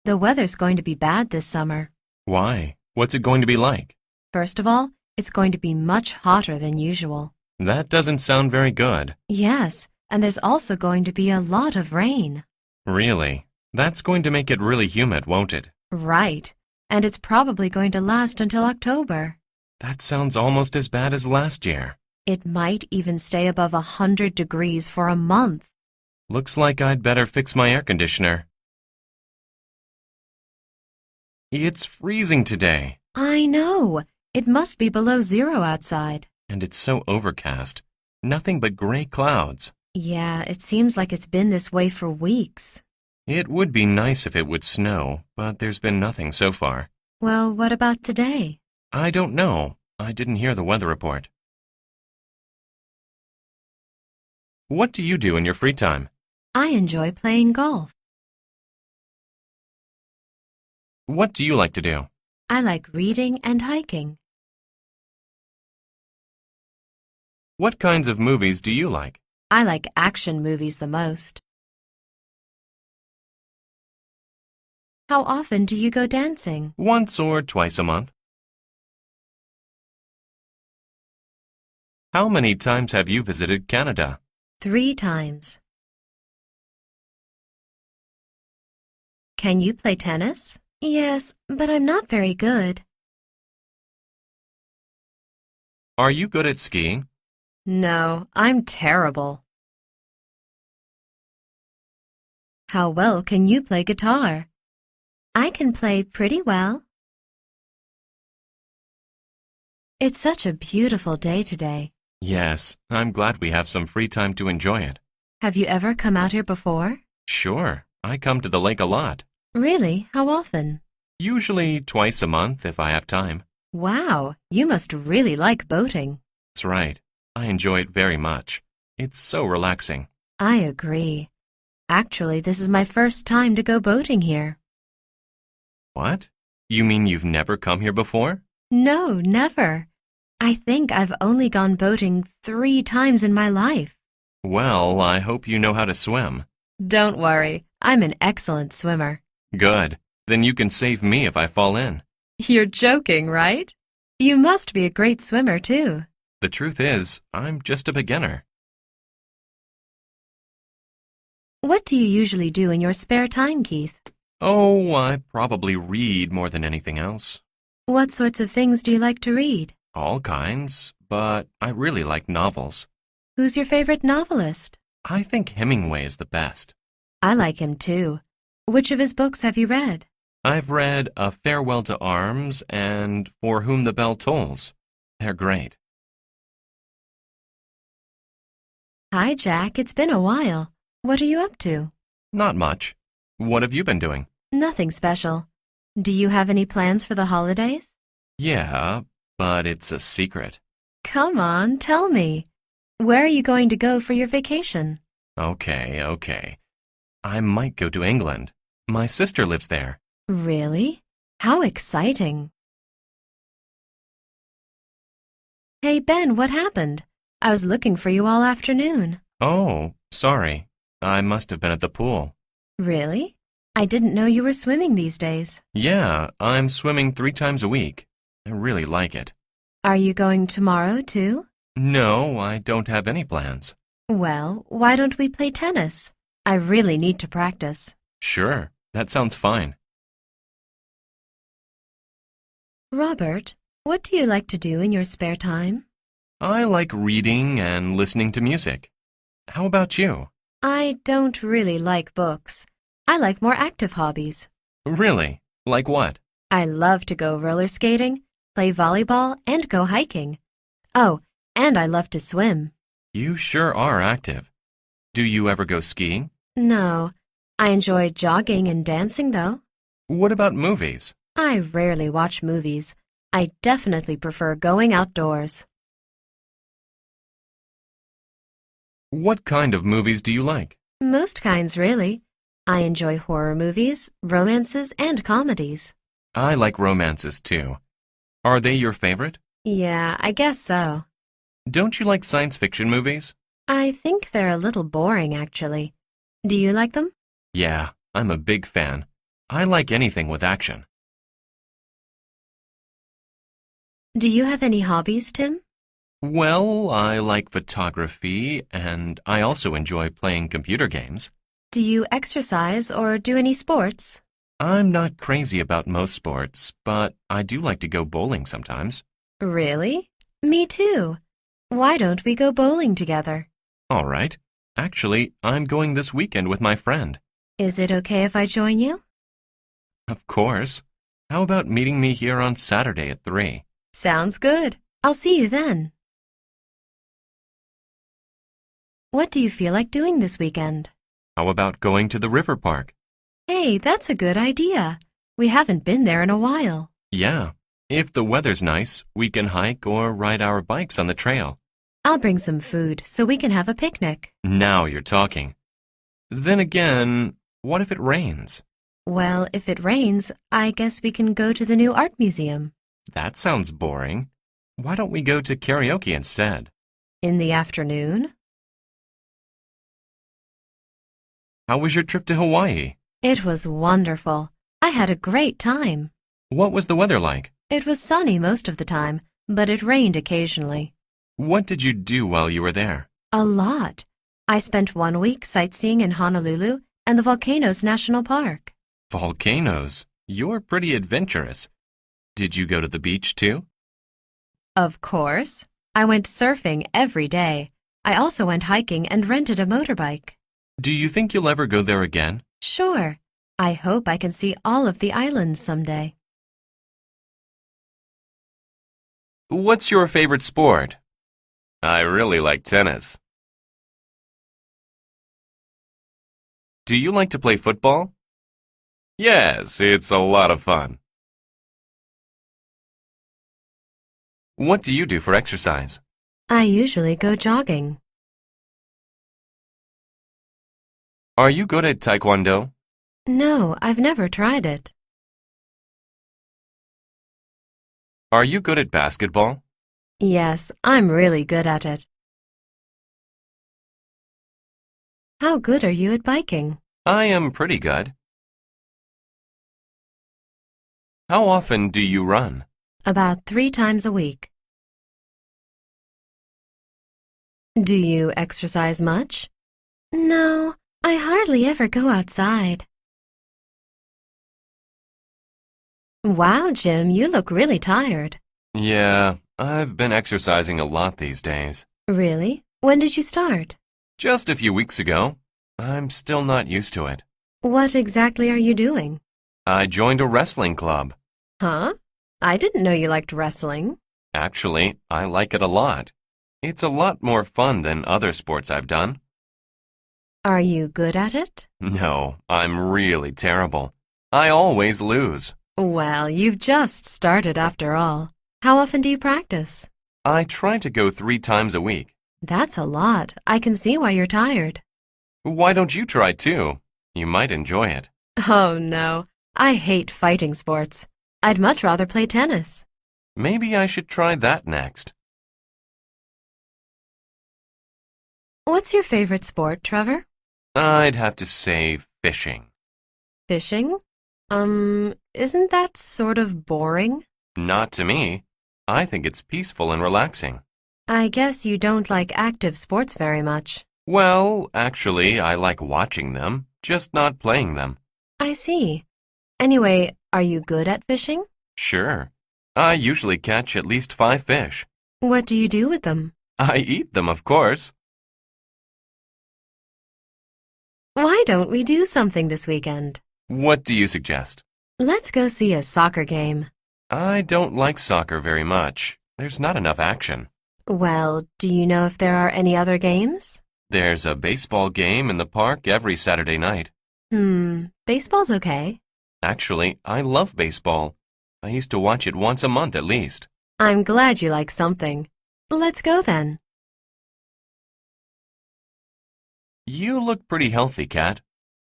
The weather's going to be bad this summer. Why? What's it going to be like? First of all, it's going to be much hotter than usual. That doesn't sound very good. Yes, and there's also going to be a lot of rain. Really? That's going to make it really humid, won't it? Right, and it's probably going to last until October. That sounds almost as bad as last year. It might even stay above 100 degrees for a month. Looks like I'd better fix my air conditioner. It's freezing today. I know. It must be below zero outside. And it's so overcast. Nothing but gray clouds. Yeah, it seems like it's been this way for weeks. It would be nice if it would snow, but there's been nothing so far. Well, what about today? I don't know. I didn't hear the weather report. What do you do in your free time? I enjoy playing golf. What do you like to do? I like reading and hiking. What kinds of movies do you like? I like action movies the most. How often do you go dancing? Once or twice a month. How many times have you visited Canada? 3 times. Can you play tennis? Yes, but I'm not very good. Are you good at skiing? No, I'm terrible. How well can you play guitar? I can play pretty well. It's such a beautiful day today. Yes, I'm glad we have some free time to enjoy it. Have you ever come out here before? Sure, I come to the lake a lot. Really? How often? Usually twice a month if I have time. Wow, you must really like boating. That's right. I enjoy it very much. It's so relaxing. I agree. Actually, this is my first time to go boating here. What? You mean you've never come here before? No, never. I think I've only gone boating 3 times in my life. Well, I hope you know how to swim. Don't worry, I'm an excellent swimmer. Good. Then you can save me if I fall in. You're joking, right? You must be a great swimmer, too. The truth is, I'm just a beginner. What do you usually do in your spare time, Keith? Oh, I probably read more than anything else. What sorts of things do you like to read? All kinds, but I really like novels. Who's your favorite novelist? I think Hemingway is the best. I like him, too. Which of his books have you read? I've read A Farewell to Arms and For Whom the Bell Tolls. They're great. Hi, Jack. It's been a while. What are you up to? Not much. What have you been doing? Nothing special. Do you have any plans for the holidays? Yeah, but it's a secret. Come on, tell me. Where are you going to go for your vacation? Okay. I might go to England. My sister lives there. Really? How exciting. Hey, Ben, what happened? I was looking for you all afternoon. Oh, sorry. I must have been at the pool. Really? I didn't know you were swimming these days. Yeah, I'm swimming 3 times a week. I really like it. Are you going tomorrow, too? No, I don't have any plans. Well, why don't we play tennis? I really need to practice. Sure, that sounds fine. Robert, what do you like to do in your spare time? I like reading and listening to music. How about you? I don't really like books. I like more active hobbies. Really? Like what? I love to go roller skating, play volleyball, and go hiking. Oh, and I love to swim. You sure are active. Do you ever go skiing? No, I enjoy jogging and dancing, though. What about movies? I rarely watch movies. I definitely prefer going outdoors. What kind of movies do you like? Most kinds, really. I enjoy horror movies, romances, and comedies. I like romances too. Are they your favorite? Yeah, I guess so. Don't you like science fiction movies? I think they're a little boring, actually. Do you like them? Yeah, I'm a big fan. I like anything with action. Do you have any hobbies, Tim? Well, I like photography, and I also enjoy playing computer games. Do you exercise or do any sports? I'm not crazy about most sports, but I do like to go bowling sometimes. Really? Me too. Why don't we go bowling together? All right. Actually, I'm going this weekend with my friend. Is it okay if I join you? Of course. How about meeting me here on Saturday at 3? Sounds good. I'll see you then. What do you feel like doing this weekend? How about going to the river park? Hey, that's a good idea. We haven't been there in a while. Yeah. If the weather's nice, we can hike or ride our bikes on the trail. I'll bring some food so we can have a picnic. Now you're talking. Then again, what if it rains? Well, if it rains, I guess we can go to the new art museum. That sounds boring. Why don't we go to karaoke instead? In the afternoon? How was your trip to Hawaii? It was wonderful. I had a great time. What was the weather like? It was sunny most of the time, but it rained occasionally. What did you do while you were there? A lot. I spent 1 week sightseeing in Honolulu and the Volcanoes National Park. Volcanoes. You're pretty adventurous. Did you go to the beach too? Of course. I went surfing every day. I also went hiking and rented a motorbike. Do you think you'll ever go there again? Sure. I hope I can see all of the islands someday. What's your favorite sport? I really like tennis. Do you like to play football? Yes, it's a lot of fun. What do you do for exercise? I usually go jogging. Are you good at taekwondo? No, I've never tried it. Are you good at basketball? Yes, I'm really good at it. How good are you at biking? I am pretty good. How often do you run? About 3 times a week. Do you exercise much? No, I hardly ever go outside. Wow, Jim, you look really tired. Yeah, I've been exercising a lot these days. Really? When did you start? Just a few weeks ago. I'm still not used to it. What exactly are you doing? I joined a wrestling club. Huh? I didn't know you liked wrestling. Actually, I like it a lot. It's a lot more fun than other sports I've done. Are you good at it? No, I'm really terrible. I always lose. Well, you've just started after all. How often do you practice? I try to go 3 times a week. That's a lot. I can see why you're tired. Why don't you try too? You might enjoy it. Oh, no. I hate fighting sports. I'd much rather play tennis. Maybe I should try that next. What's your favorite sport, Trevor? I'd have to say fishing. Fishing? Isn't that sort of boring? Not to me. I think it's peaceful and relaxing. I guess you don't like active sports very much. Well, actually, I like watching them, just not playing them. I see. Anyway, are you good at fishing? Sure. I usually catch at least 5 fish. What do you do with them? I eat them, of course. Why don't we do something this weekend? What do you suggest? Let's go see a soccer game. I don't like soccer very much. There's not enough action. Well, do you know if there are any other games? There's a baseball game in the park every Saturday night. Baseball's okay. Actually, I love baseball. I used to watch it once a month at least. I'm glad you like something. Let's go then. You look pretty healthy, Kat.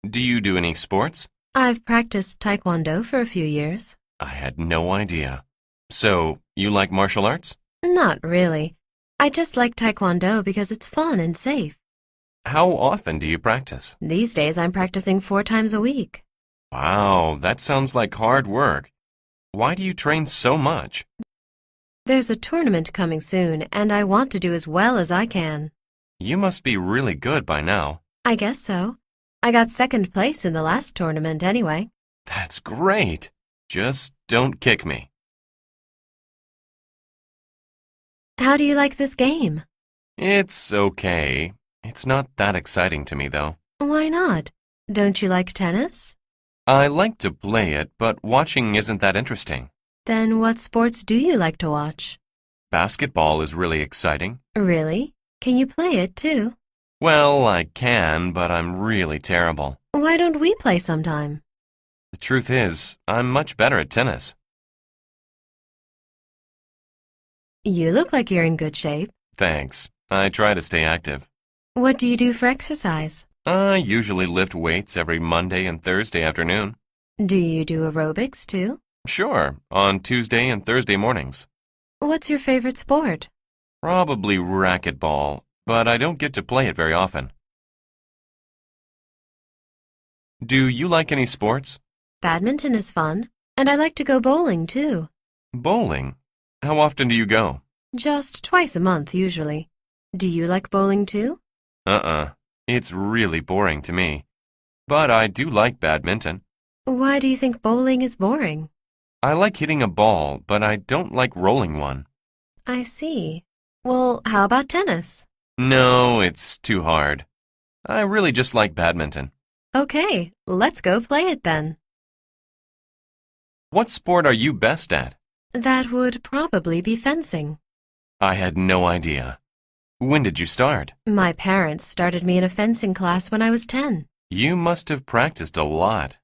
Do you do any sports? I've practiced taekwondo for a few years. I had no idea. So, you like martial arts? Not really. I just like taekwondo because it's fun and safe. How often do you practice? These days I'm practicing 4 times a week. Wow, that sounds like hard work. Why do you train so much? There's a tournament coming soon, and I want to do as well as I can. You must be really good by now. I guess so. I got 2nd place in the last tournament anyway. That's great. Just don't kick me. How do you like this game? It's okay. It's not that exciting to me, though. Why not? Don't you like tennis? I like to play it, but watching isn't that interesting. Then what sports do you like to watch? Basketball is really exciting. Really? Can you play it too? Well, I can, but I'm really terrible. Why don't we play sometime? The truth is, I'm much better at tennis. You look like you're in good shape. Thanks. I try to stay active. What do you do for exercise? I usually lift weights every Monday and Thursday afternoon. Do you do aerobics too? Sure, on Tuesday and Thursday mornings. What's your favorite sport? Probably racquetball, but I don't get to play it very often. Do you like any sports? Badminton is fun, and I like to go bowling too. Bowling? How often do you go? Just twice a month, usually. Do you like bowling too? It's really boring to me. But I do like badminton. Why do you think bowling is boring? I like hitting a ball, but I don't like rolling one. I see. Well, how about tennis? No, it's too hard. I really just like badminton. Okay, let's go play it then. What sport are you best at? That would probably be fencing. I had no idea. When did you start? My parents started me in a fencing class when I was 10. You must have practiced a lot.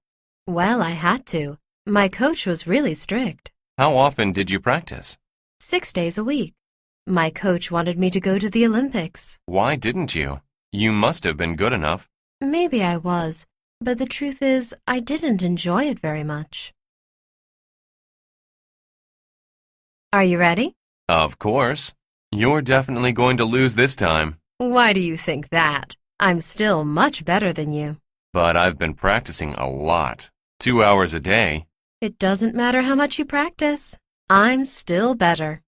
Well, I had to. My coach was really strict. How often did you practice? 6 days a week. My coach wanted me to go to the Olympics. Why didn't you? You must have been good enough. Maybe I was, but the truth is, I didn't enjoy it very much. Are you ready? Of course. You're definitely going to lose this time. Why do you think that? I'm still much better than you. But I've been practicing a lot. 2 hours a day. It doesn't matter how much you practice. I'm still better.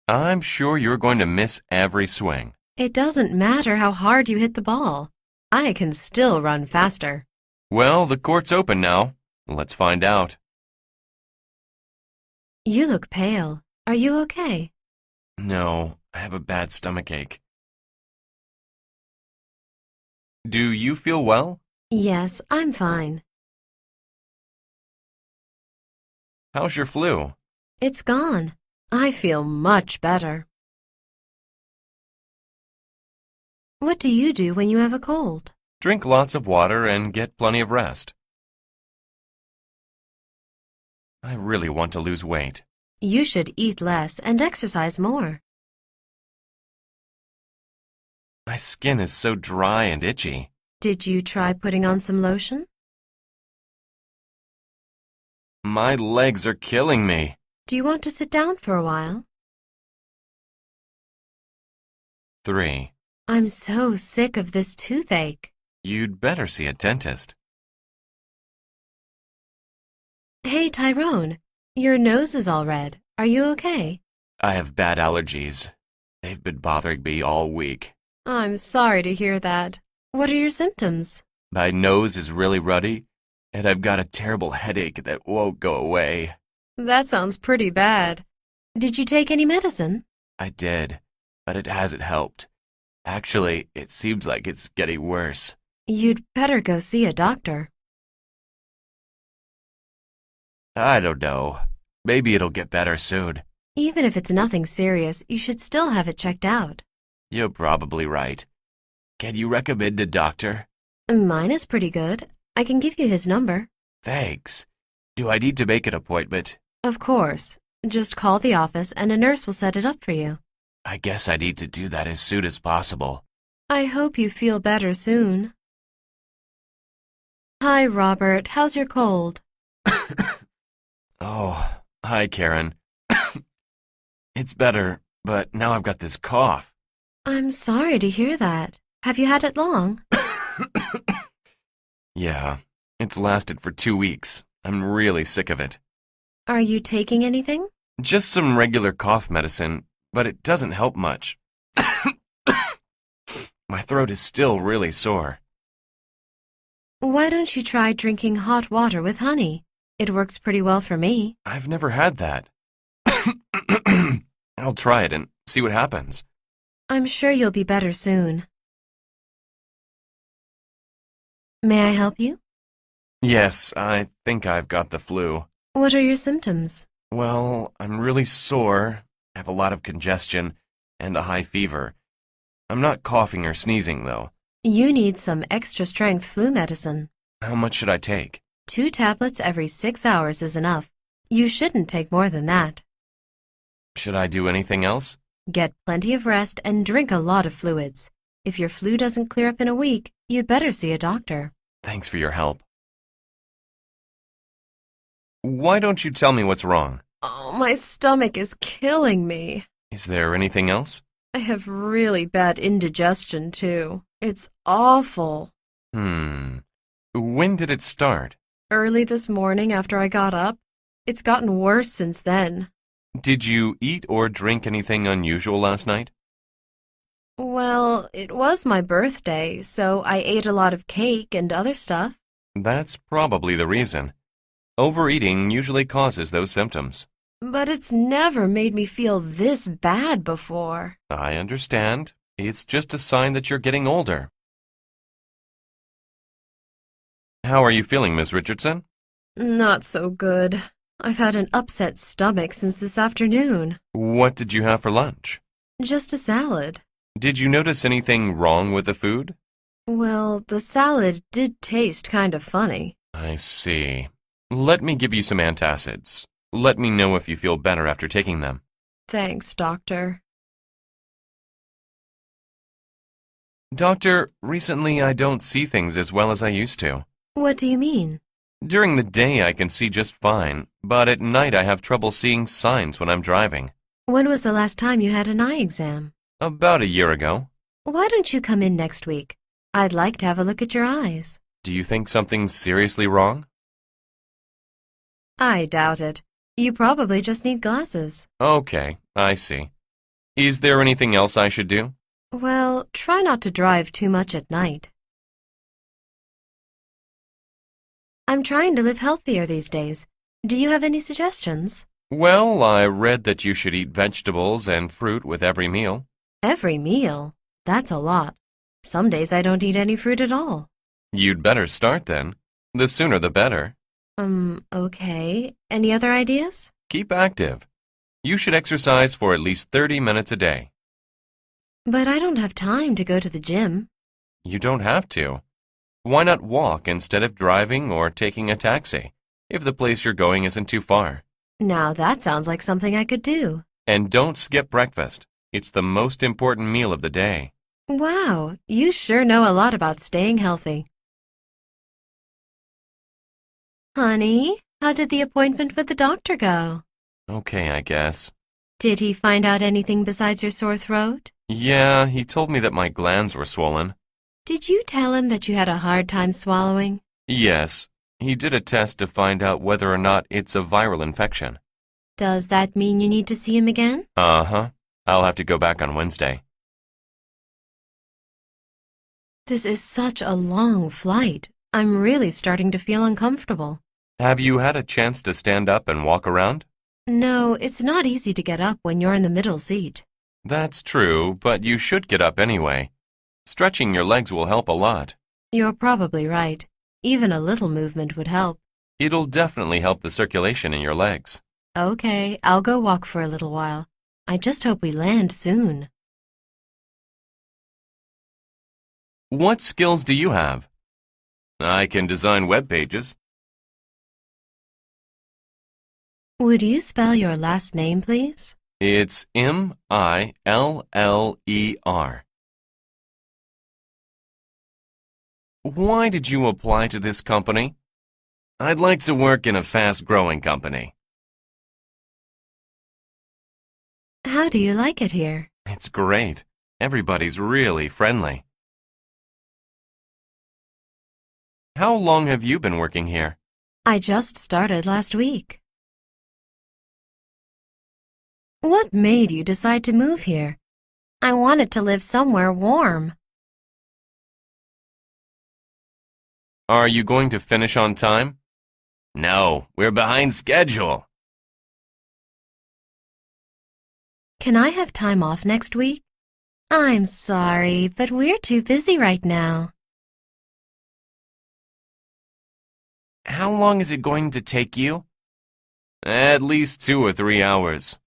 I'm sure you're going to miss every swing. It doesn't matter how hard you hit the ball. I can still run faster. Well, the court's open now. Let's find out. You look pale. Are you okay? No, I have a bad stomachache. Do you feel well? Yes, I'm fine. How's your flu? It's gone. I feel much better. What do you do when you have a cold? Drink lots of water and get plenty of rest. I really want to lose weight. You should eat less and exercise more. My skin is so dry and itchy. Did you try putting on some lotion? My legs are killing me. Do you want to sit down for a while? 3. I'm so sick of this toothache. You'd better see a dentist. Hey, Tyrone, your nose is all red. Are you okay? I have bad allergies. They've been bothering me all week. I'm sorry to hear that. What are your symptoms? My nose is really ruddy, and I've got a terrible headache that won't go away. That sounds pretty bad. Did you take any medicine? I did, but it hasn't helped. Actually, it seems like it's getting worse. You'd better go see a doctor. I don't know. Maybe it'll get better soon. Even if it's nothing serious, you should still have it checked out. You're probably right. Can you recommend a doctor? Mine is pretty good. I can give you his number. Thanks. Do I need to make an appointment? Of course. Just call the office and a nurse will set it up for you. I guess I need to do that as soon as possible. I hope you feel better soon. Hi, Robert. How's your cold? Oh, hi, Karen. It's better, but now I've got this cough. I'm sorry to hear that. Have you had it long? Yeah, it's lasted for 2 weeks. I'm really sick of it. Are you taking anything? Just some regular cough medicine, but it doesn't help much. My throat is still really sore. Why don't you try drinking hot water with honey? It works pretty well for me. I've never had that. I'll try it and see what happens. I'm sure you'll be better soon. May I help you? Yes, I think I've got the flu. What are your symptoms? Well, I'm really sore, I have a lot of congestion, and a high fever. I'm not coughing or sneezing, though. You need some extra-strength flu medicine. How much should I take? 2 tablets every 6 hours is enough. You shouldn't take more than that. Should I do anything else? Get plenty of rest and drink a lot of fluids. If your flu doesn't clear up in a week, you'd better see a doctor. Thanks for your help. Why don't you tell me what's wrong? Oh, my stomach is killing me. Is there anything else? I have really bad indigestion, too. It's awful. When did it start? Early this morning after I got up. It's gotten worse since then. Did you eat or drink anything unusual last night? Well, it was my birthday, so I ate a lot of cake and other stuff. That's probably the reason. Overeating usually causes those symptoms. But it's never made me feel this bad before. I understand. It's just a sign that you're getting older. How are you feeling, Miss Richardson? Not so good. I've had an upset stomach since this afternoon. What did you have for lunch? Just a salad. Did you notice anything wrong with the food? Well, the salad did taste kind of funny. I see. Let me give you some antacids. Let me know if you feel better after taking them. Thanks, doctor. Doctor, recently I don't see things as well as I used to. What do you mean? During the day I can see just fine, but at night I have trouble seeing signs when I'm driving. When was the last time you had an eye exam? About a year ago. Why don't you come in next week? I'd like to have a look at your eyes. Do you think something's seriously wrong? I doubt it. You probably just need glasses. Okay, I see. Is there anything else I should do? Well, try not to drive too much at night. I'm trying to live healthier these days. Do you have any suggestions? Well, I read that you should eat vegetables and fruit with every meal. Every meal? That's a lot. Some days I don't eat any fruit at all. You'd better start then. The sooner the better. Okay. Any other ideas? Keep active. You should exercise for at least 30 minutes a day. But I don't have time to go to the gym. You don't have to. Why not walk instead of driving or taking a taxi, if the place you're going isn't too far? Now that sounds like something I could do. And don't skip breakfast. It's the most important meal of the day. Wow, you sure know a lot about staying healthy. Honey, how did the appointment with the doctor go? Okay, I guess. Did he find out anything besides your sore throat? Yeah, he told me that my glands were swollen. Did you tell him that you had a hard time swallowing? Yes, he did a test to find out whether or not it's a viral infection. Does that mean you need to see him again? Uh-huh. I'll have to go back on Wednesday. This is such a long flight. I'm really starting to feel uncomfortable. Have you had a chance to stand up and walk around? No, it's not easy to get up when you're in the middle seat. That's true, but you should get up anyway. Stretching your legs will help a lot. You're probably right. Even a little movement would help. It'll definitely help the circulation in your legs. Okay, I'll go walk for a little while. I just hope we land soon. What skills do you have? I can design web pages. Would you spell your last name, please? It's Miller. Why did you apply to this company? I'd like to work in a fast-growing company. How do you like it here? It's great. Everybody's really friendly. How long have you been working here? I just started last week. What made you decide to move here? I wanted to live somewhere warm. Are you going to finish on time? No, we're behind schedule. Can I have time off next week? I'm sorry, but we're too busy right now. How long is it going to take you? At least 2 or 3 hours.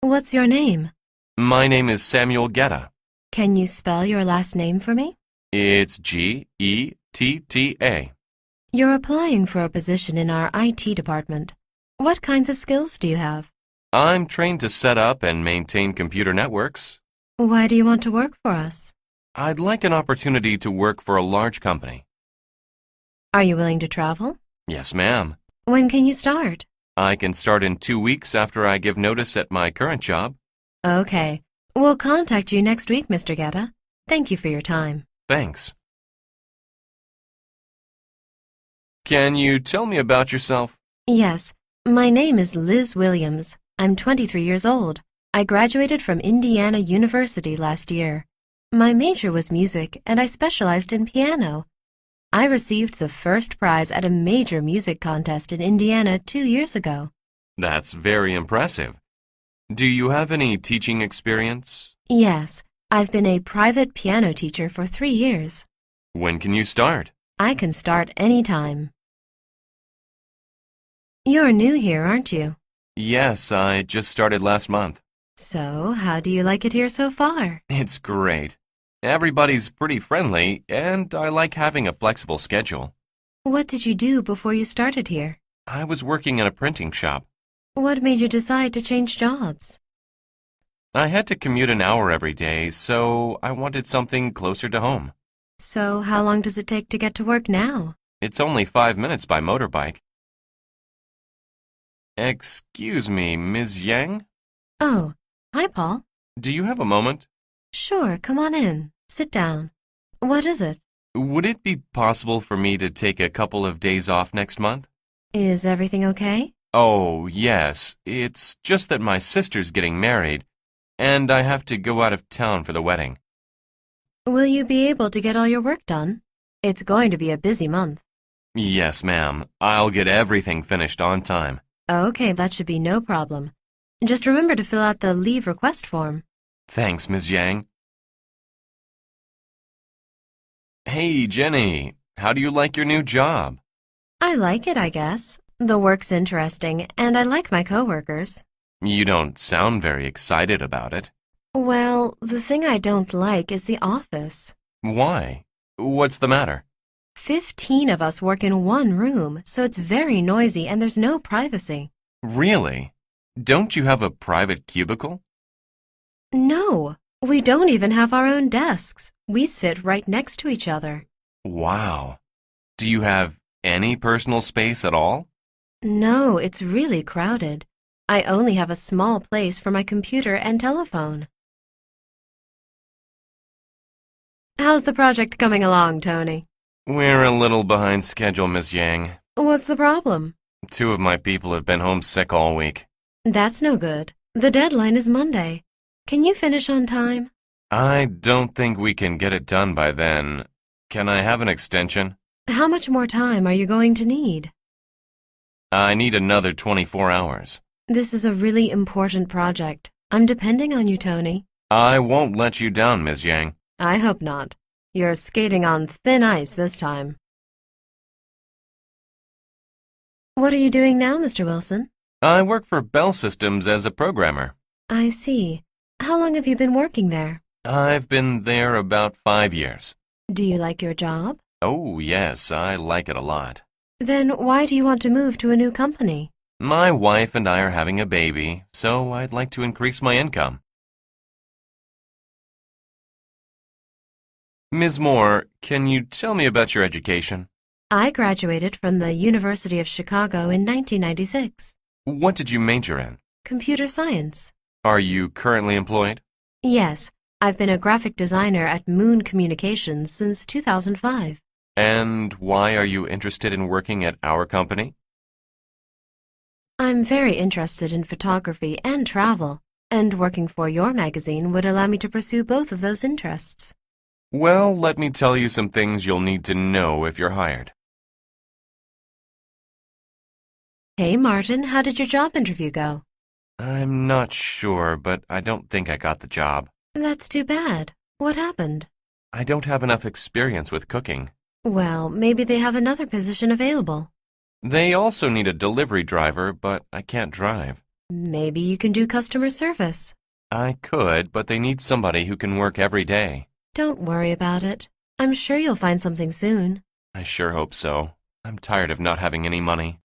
What's your name? My name is Samuel Getta. Can you spell your last name for me? It's Getta. You're applying for a position in our IT department. What kinds of skills do you have? I'm trained to set up and maintain computer networks. Why do you want to work for us? I'd like an opportunity to work for a large company. Are you willing to travel? Yes, ma'am. When can you start? I can start in 2 weeks after I give notice at my current job. Okay. We'll contact you next week, Mr. Getta. Thank you for your time. Thanks. Can you tell me about yourself? Yes. My name is Liz Williams. I'm 23 years old. I graduated from Indiana University last year. My major was music, and I specialized in piano. I received the first prize at a major music contest in Indiana 2 years ago. That's very impressive. Do you have any teaching experience? Yes, I've been a private piano teacher for 3 years. When can you start? I can start any time. You're new here, aren't you? Yes, I just started last month. So, how do you like it here so far? It's great. Everybody's pretty friendly, and I like having a flexible schedule. What did you do before you started here? I was working in a printing shop. What made you decide to change jobs? I had to commute an hour every day, so I wanted something closer to home. So, how long does it take to get to work now? It's only 5 minutes by motorbike. Excuse me, Ms. Yang? Oh, hi, Paul. Do you have a moment? Sure, come on in. Sit down. What is it? Would it be possible for me to take a couple of days off next month? Is everything okay? Oh, yes. It's just that my sister's getting married, and I have to go out of town for the wedding. Will you be able to get all your work done? It's going to be a busy month. Yes, ma'am. I'll get everything finished on time. Okay, that should be no problem. Just remember to fill out the leave request form. Thanks, Ms. Yang. Hey, Jenny. How do you like your new job? I like it, I guess. The work's interesting, and I like my coworkers. You don't sound very excited about it. Well, the thing I don't like is the office. Why? What's the matter? 15 of us work in one room, so it's very noisy and there's no privacy. Really? Don't you have a private cubicle? No, we don't even have our own desks. We sit right next to each other. Wow. Do you have any personal space at all? No, it's really crowded. I only have a small place for my computer and telephone. How's the project coming along, Tony? We're a little behind schedule, Miss Yang. What's the problem? 2 of my people have been home sick all week. That's no good. The deadline is Monday. Can you finish on time? I don't think we can get it done by then. Can I have an extension? How much more time are you going to need? I need another 24 hours. This is a really important project. I'm depending on you, Tony. I won't let you down, Miss Yang. I hope not. You're skating on thin ice this time. What are you doing now, Mr. Wilson? I work for Bell Systems as a programmer. I see. How long have you been working there? I've been there about 5 years. Do you like your job? Oh, yes, I like it a lot. Then why do you want to move to a new company? My wife and I are having a baby, so I'd like to increase my income. Ms. Moore, can you tell me about your education? I graduated from the University of Chicago in 1996. What did you major in? Computer science. Are you currently employed? Yes, I've been a graphic designer at Moon Communications since 2005. And why are you interested in working at our company? I'm very interested in photography and travel, and working for your magazine would allow me to pursue both of those interests. Well, let me tell you some things you'll need to know if you're hired. Hey, Martin, how did your job interview go? I'm not sure, but I don't think I got the job. That's too bad. What happened? I don't have enough experience with cooking. Well, maybe they have another position available. They also need a delivery driver, but I can't drive. Maybe you can do customer service. I could, but they need somebody who can work every day. Don't worry about it. I'm sure you'll find something soon. I sure hope so. I'm tired of not having any money.